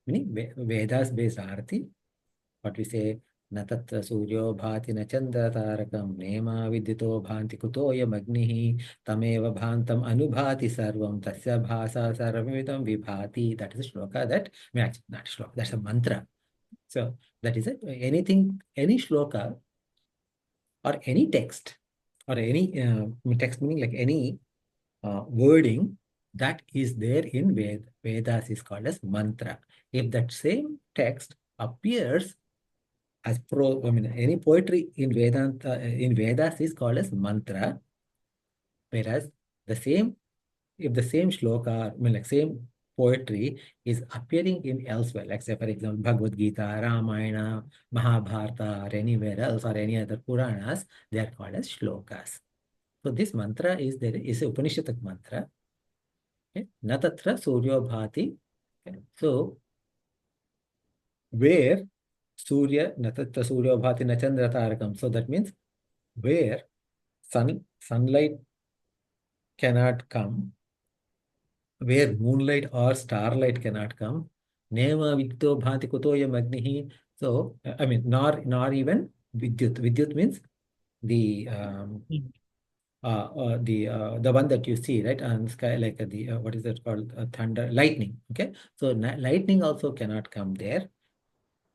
meaning Vedas based Arati, what we say, न तत्र सूर्यो भाति न चन्द्रतारकं नेमा विद्युतो भान्ति कुतोऽयम् अग्निः तमेव भान्तम् अनुभाति सर्वं तस्य भासा सर्वमिदं विभाति. That is a shloka that, not a shloka, that's a mantra. So that is it. Anything, any shloka or any text or any text meaning like any wording that is there in Vedas is called as mantra. If that same text appears as any poetry in Vedanta, in Vedas is called as mantra, whereas the same, if the same shloka, like same poetry is appearing in elsewhere, like say for example Bhagavad Gita, Ramayana, Mahabharata, or anywhere else, or any other Puranas, they are called as shlokas. So this mantra is there, is a Upanishadic mantra. Okay? Na tatra suryo bhati. Okay? So where Surya, na tatra suryo bhati na chandra tarakam. So that means where sunlight cannot come, where moonlight or starlight cannot come. Nema vidto bhati kutoyam agnihi. So, I mean, nor even vidyut. Vidyut means the the one that you see, right, on sky, like the what is that called, thunder, lightning. Okay, so lightning also cannot come there.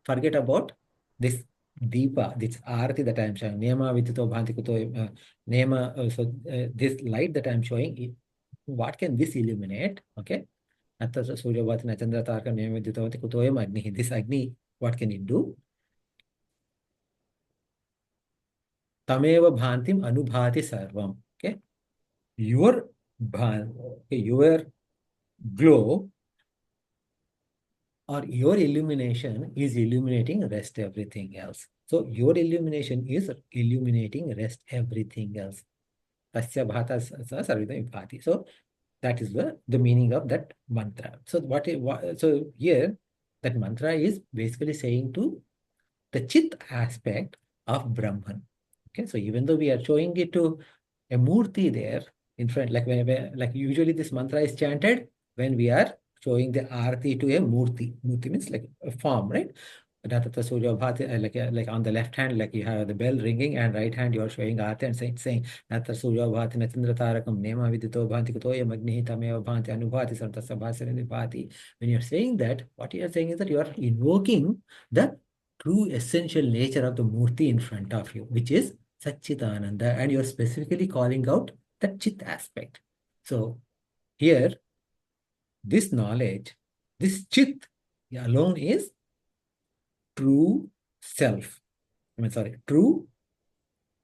Forget about this Deepa, this Arati that I am showing. Nema vidito bhanti kuto Nema. So this light that I am showing, what can this illuminate? Okay, Atta Surya Bhati Nachandra Tarka Nema vidito bhanti kuto Agni. This Agni, what can it do? Tameva bhantim anubhati sarvam. Okay, your your glow or your illumination is illuminating rest everything else. So your illumination is illuminating rest everything else. Tasya bhata sarvidam vibhati. So that is the meaning of that mantra. So so here that mantra is basically saying to the chit aspect of Brahman. Okay, so even though we are showing it to a murti there in front, like usually this mantra is chanted when we are showing the arati to a murti. Murti means like a form, right? Like on the left hand, like you have the bell ringing, and right hand you are showing arati and saying Natra Surya Bhati Natindra Tarakam Nema Vidito Bhanti Kutoya Magni Tameva Bhanti Anubhati Santasa Bhasarani Bhati. When you are saying that, what you are saying is that you are invoking the true essential nature of the murti in front of you, which is Satchitananda, and you are specifically calling out the chit aspect. So here, this knowledge, this chit alone is true self. True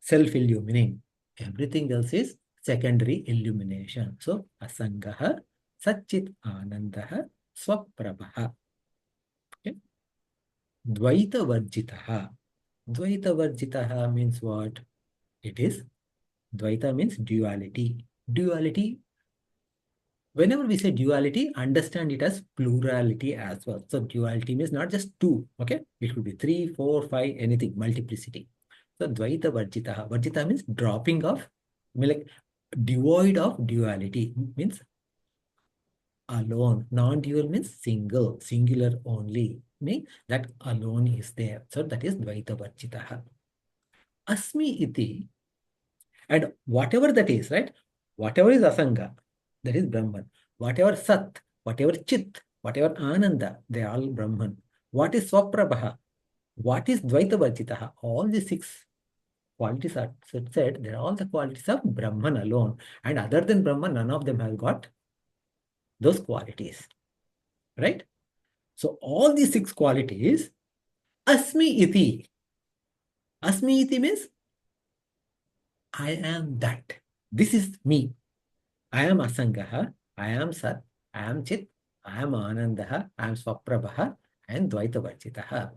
self-illumining. Everything else is secondary illumination. So, asangaha, satchit anandaha, swaprabha. Okay. Dvaita varjitaha. Dvaita varjitaha means what? It is, Dvaita means duality. Duality, whenever we say duality, understand it as plurality as well. So duality means not just two, okay? It could be 3, 4, 5, anything, multiplicity. So Dvaita Varjitaha. Varjita means dropping off, like devoid of duality, means alone. Non-dual means single, singular only. Meaning that alone is there. So that is Dvaita Varjitaha. Asmi iti, and whatever that is, right? Whatever is Asanga, that is Brahman. Whatever Sat, whatever Chit, whatever Ananda, they are all Brahman. What is Swaprabha? What is Dvaita Varjitaha? All the 6 qualities are said, they are all the qualities of Brahman alone. And other than Brahman, none of them have got those qualities. Right? So all these 6 qualities, Asmi iti. Asmi iti means I am that. This is me. I am Asangaha, I am Sat, I am Chit, I am Anandaha, I am Swaprabha, and Dvaita Varjitaha.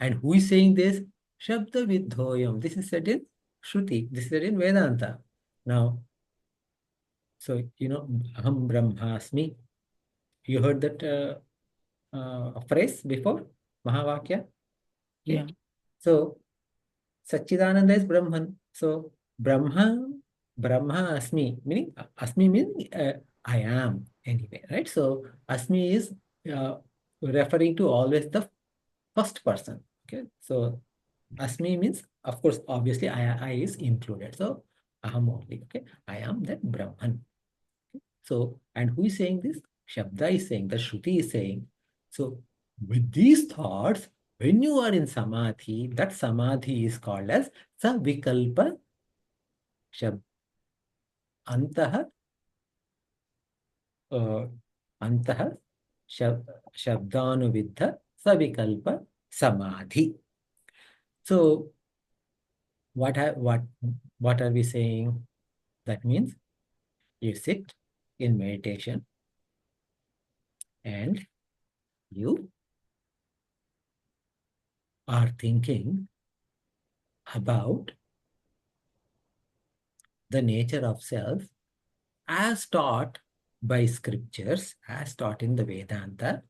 And who is saying this? Shabda Vidhoyam. This is said in Shruti. This is said in Vedanta. Now, so Aham Brahmasmi. You heard that phrase before? Mahavakya? Okay. Yeah. So, Satchidananda is Brahman. So, Brahma Asmi, meaning Asmi means I am anyway, right? So, Asmi is referring to always the first person. Okay, so Asmi means, of course, obviously I is included. So, Aham only. Okay, I am that Brahman. So, and who is saying this? Shabda is saying, the Shruti is saying. So, with these thoughts, when you are in Samadhi, that Samadhi is called as Savikalpa Shab Antah Antah-Shabda-anuviddha-Savikalpa-Samadhi. So, what are we saying? That means you sit in meditation and you are thinking about the nature of self as taught by scriptures, as taught in the Vedanta,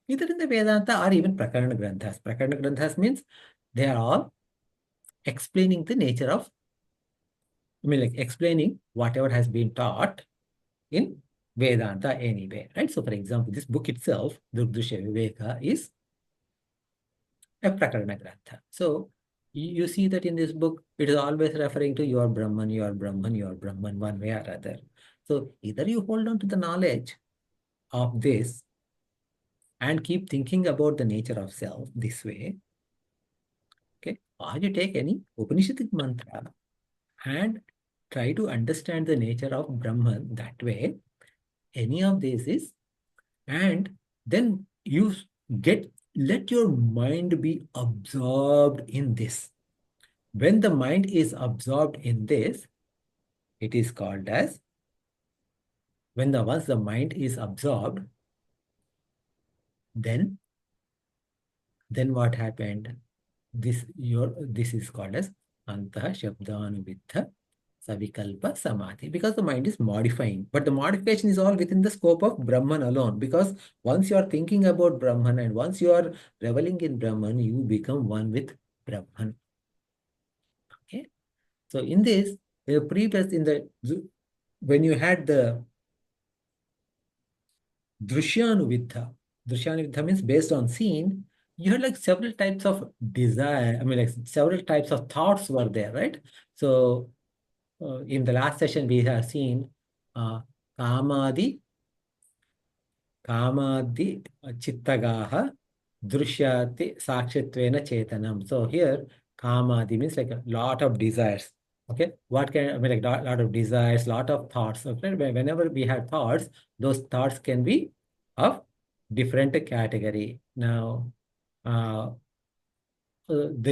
either in the Vedanta or even Prakarana Granthas. Prakarana Granthas means they are all explaining the nature of, like explaining whatever has been taught in Vedanta anyway, right? So, for example, this book itself, Drg Drsya Viveka, is a Prakarana Grantha. So, you see that in this book, it is always referring to your Brahman, your Brahman, your Brahman, one way or other. So, either you hold on to the knowledge of this and keep thinking about the nature of self this way, okay, or you take any Upanishadic mantra and try to understand the nature of Brahman that way. Any of this is, and then you let your mind be absorbed in this. When the mind is absorbed in this, it is called as, once the mind is absorbed, then what happened? This is called as Antah-Shabda-anuviddha-Savikalpa-Samadhi. Because the mind is modifying. But the modification is all within the scope of Brahman alone. Because once you are thinking about Brahman and once you are reveling in Brahman, you become one with Brahman. Okay. So in this, when you had the Drsya-anuviddha. Drsya-anuviddha means based on scene. You had like several types of desire. I mean, like several types of thoughts were there, right? So in the last session, we have seen Kamadi Chittagaha Drishyati Sakshitvena Chetanam. So here, Kamadi means like a lot of desires. Okay, what can I mean, like lot of desires, lot of thoughts. Okay, whenever we have thoughts, those thoughts can be of different category. Now, the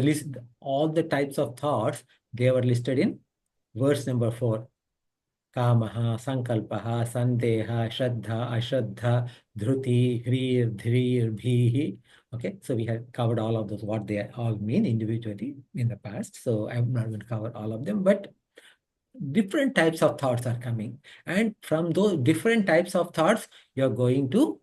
list all the types of thoughts, they were listed in verse number 4. Kamaha, Sankalpaha, Sandeha, Shraddha, Ashraddha, Dhruti, Hrir, Dhrir, Bhihi. Okay, so we have covered all of those, what they all mean individually in the past. So I'm not going to cover all of them, but different types of thoughts are coming. And from those different types of thoughts, you're going to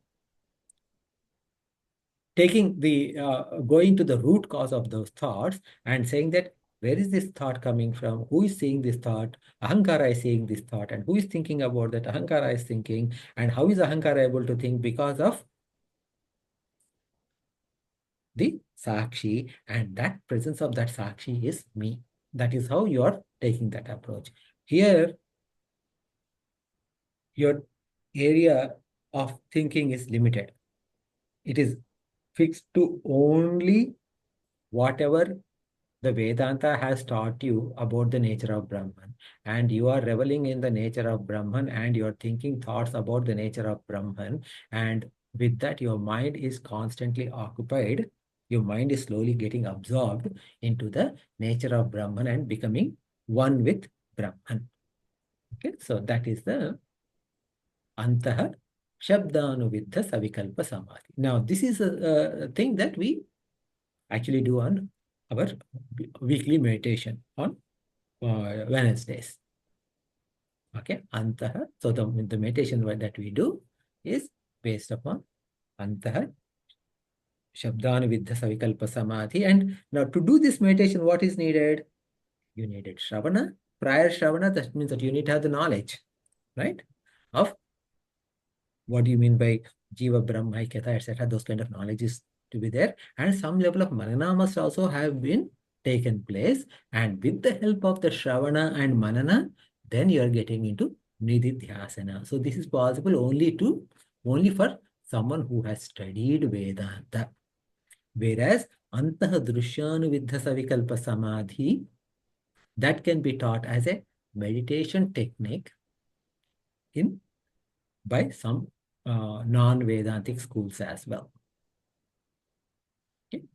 going to the root cause of those thoughts and saying that where is this thought coming from? Who is seeing this thought? Ahankara is seeing this thought, and who is thinking about that? Ahankara is thinking, and how is Ahankara able to think? Because of the Sakshi, and that presence of that Sakshi is me. That is how you are taking that approach. Here, your area of thinking is limited. It is fixed to only whatever the Vedanta has taught you about the nature of Brahman, and you are reveling in the nature of Brahman, and you are thinking thoughts about the nature of Brahman, and with that your mind is constantly occupied. Your mind is slowly getting absorbed into the nature of Brahman and becoming one with Brahman. Okay, so that is the Antah-Shabda-anuviddha-Savikalpa-Samadhi. Now, this is a thing that we actually do on our weekly meditation on Wednesdays. Okay, Antah. So the meditation that we do is based upon Antah-Shabda-anuviddha-Savikalpa-Samadhi. And now to do this meditation, what is needed? You needed Shravana. Prior Shravana, that means that you need to have the knowledge, right? Of what do you mean by Jiva, Brahma, Aikata, etc. Those kind of knowledge is to be there. And some level of Manana must also have been taken place. And with the help of the Shravana and Manana, then you are getting into Nididhyasana. So this is possible only for someone who has studied Vedanta. Whereas Antah-Drsya-anuviddha-Savikalpa-Samadhi, that can be taught as a meditation technique by some non-Vedantic schools as well. Okay.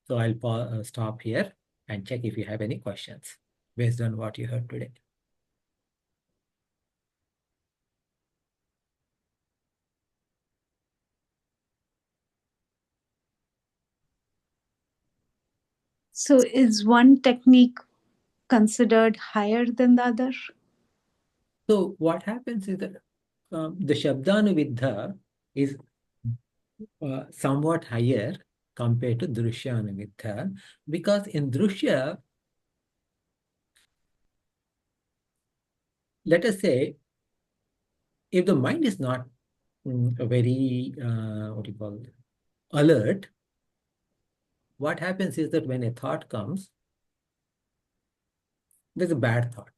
So I'll stop here and check if you have any questions based on what you heard today. So is one technique considered higher than the other? So what happens is that the Shabda-anuviddha is somewhat higher compared to Drsya-anuviddha, because in Drshya, let us say, if the mind is not very, alert, what happens is that when a thought comes, there's a bad thought.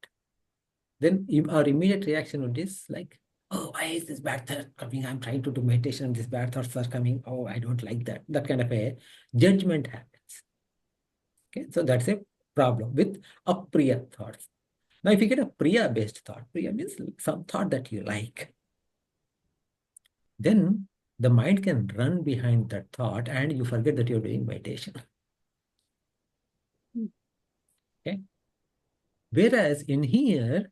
Then our immediate reaction would is like, oh, why is this bad thought coming? I'm trying to do meditation and these bad thoughts are coming. Oh, I don't like that. That kind of a judgment happens. Okay, so that's a problem with apriya thoughts. Now, if you get a priya-based thought, priya means some thought that you like, then the mind can run behind that thought and you forget that you're doing meditation. Okay. Whereas in here,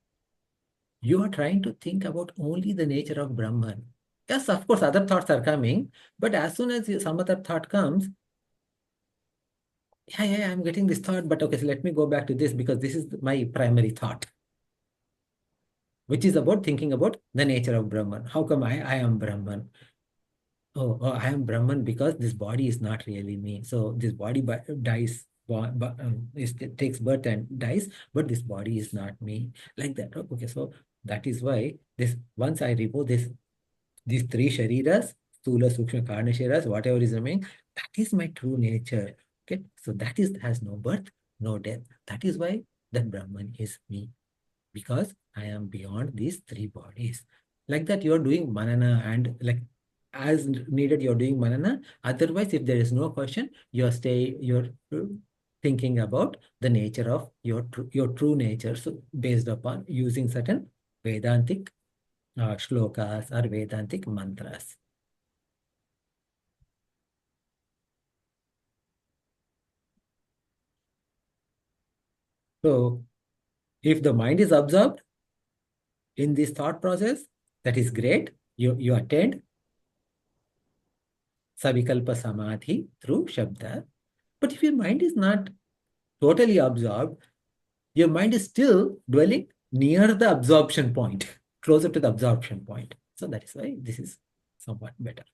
you are trying to think about only the nature of Brahman. Yes, of course, other thoughts are coming, but as soon as some other thought comes, yeah, I'm getting this thought, but okay, so let me go back to this because this is my primary thought, which is about thinking about the nature of Brahman. How come I am Brahman? Oh, I am Brahman because this body is not really me. So this body dies, takes birth and dies, but this body is not me. Like that. Okay, so that is why this once I remove these three shariras, Stula, Sukshma, Karna shariras, whatever is remaining, that is my true nature. Okay, so that has no birth, no death. That is why that Brahman is me, because I am beyond these three bodies. Like that, you're doing manana, and like as needed, you're doing manana. Otherwise, if there is no question, you're thinking about the nature of your true nature. So based upon using certain Vedantic shlokas or Vedantic mantras. So if the mind is absorbed in this thought process, that is great. You attend Savikalpa-Samadhi through Shabda. But if your mind is not totally absorbed, your mind is still dwelling near the absorption point, closer to the absorption point. So that is why this is somewhat better.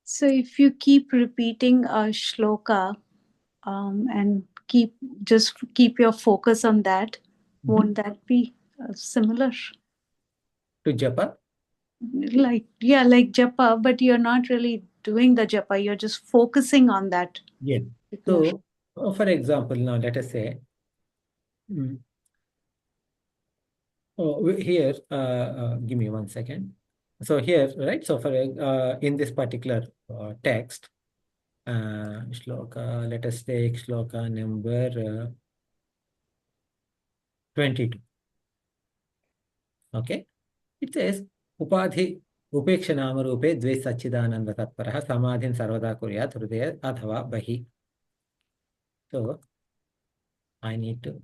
So if you keep repeating a shloka and keep your focus on that, won't that be similar? To japa? Like japa, but you're not really doing the japa, you're just focusing on that. Yes. So, for example, now let us say, here, give me 1 second. So here, right? So for in this particular text, shloka, let us take shloka number 22. Okay, it says upadhi upekshanama rupe dve sachidananda tatparah samadhin sarvada kuryat hrudaya adhava bahi. So I need to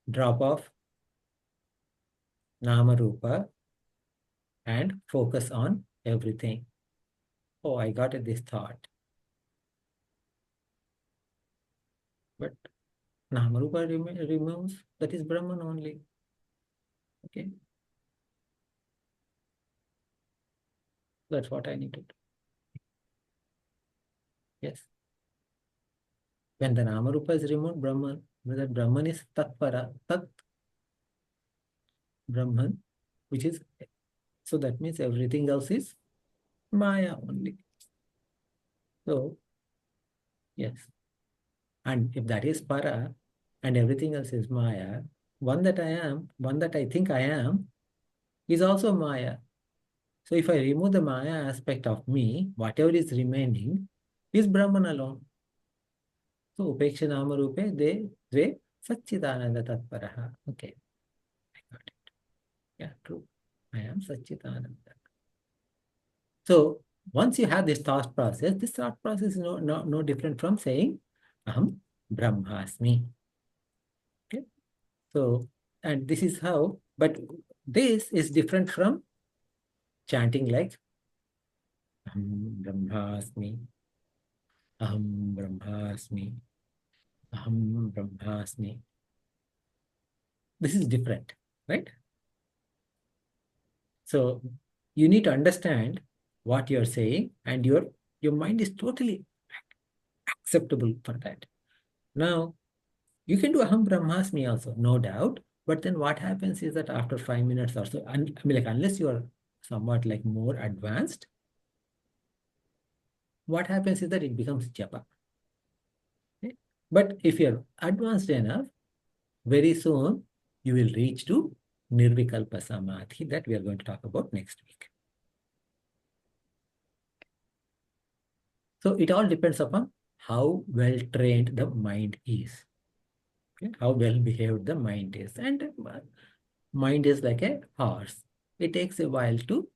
drop off nama rupa and focus on everything. Oh, I got this thought, but nama rupa removes, that is Brahman only. Okay, that's what I need to do. Yes. When the Nama Rupa is removed, Brahman, that Brahman is Tatpara, Tat Brahman, which is, so that means everything else is Maya only. So, yes. And if that is Para and everything else is Maya, one that I am, one that I think I am, is also Maya. So if I remove the Maya aspect of me, whatever is remaining is Brahman alone. So Upeksha Nama Rupe Dve Satchidananda Tatparaha. Okay, I got it. Yeah, true. I am Satchitananda. So once you have this thought process is no different from saying Aham Brahmasmi. Okay. So, and this is how, but this is different from chanting like Aham Brahmasmi, Aham Brahmasmi, Aham Brahmasmi. This is different, right? So you need to understand what you're saying, and your mind is totally acceptable for that. Now, you can do Aham Brahmasmi also, no doubt. But then what happens is that after 5 minutes or so, I mean, like, unless you are somewhat like more advanced, what happens is that it becomes japa. Okay? But if you're advanced enough, very soon you will reach to Nirvikalpa Samadhi that we are going to talk about next week. So it all depends upon how well trained the mind is. Okay? How well behaved the mind is. And mind is like a horse. It takes a while to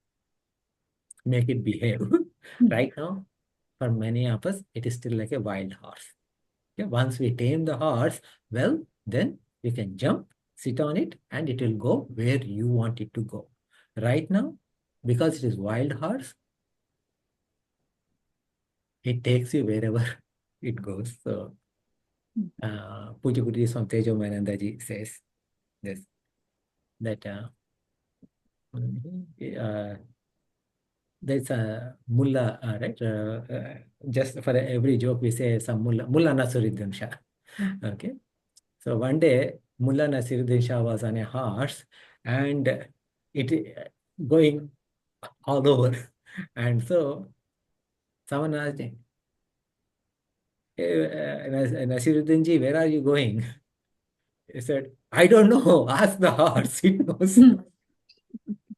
make it behave. Right now, for many of us, it is still like a wild horse. Okay? Once we tame the horse, well, then we can jump, sit on it, and it will go where you want it to go. Right now, because it is wild horse, it takes you wherever it goes. So, Puja Guru Swami Tejomanandaji says this, that there's a mullah, right? Just for every joke, we say some mullah Nasiruddin Shah. Okay. So one day, Mullah Nasiruddin Shah was on a horse and it going all over. And so someone asked him, hey, Nasiruddin ji, where are you going? He said, I don't know. Ask the horse. It knows.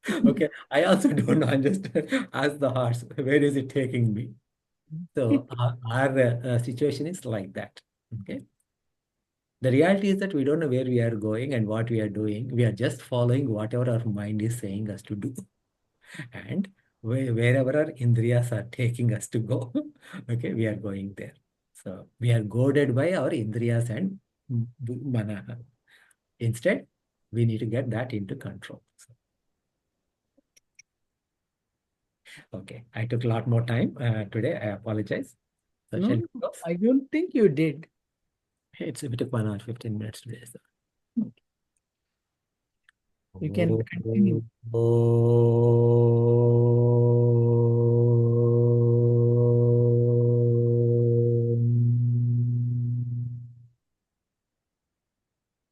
Okay. I also don't know. I just ask the horse, where is it taking me? So our situation is like that. Okay. The reality is that we don't know where we are going and what we are doing. We are just following whatever our mind is saying us to do. And wherever our indriyas are taking us to go, okay, we are going there. So we are goaded by our indriyas and manaha. Instead, we need to get that into control. So, okay, I took a lot more time today. I apologize. So No, shall we go? I don't think you did. We took 1 hour, 15 minutes today. So. You can continue.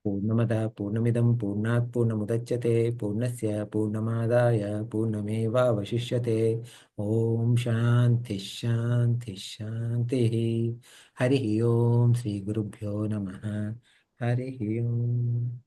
Purnamada Purnamidam Purnat Purnamudachyate Purnasya Purnamadaya Purnamevavashishyate. Om Shanti Shanti Shanti. Harihi Om Sri Gurubhyo Namaha. Harihi Om.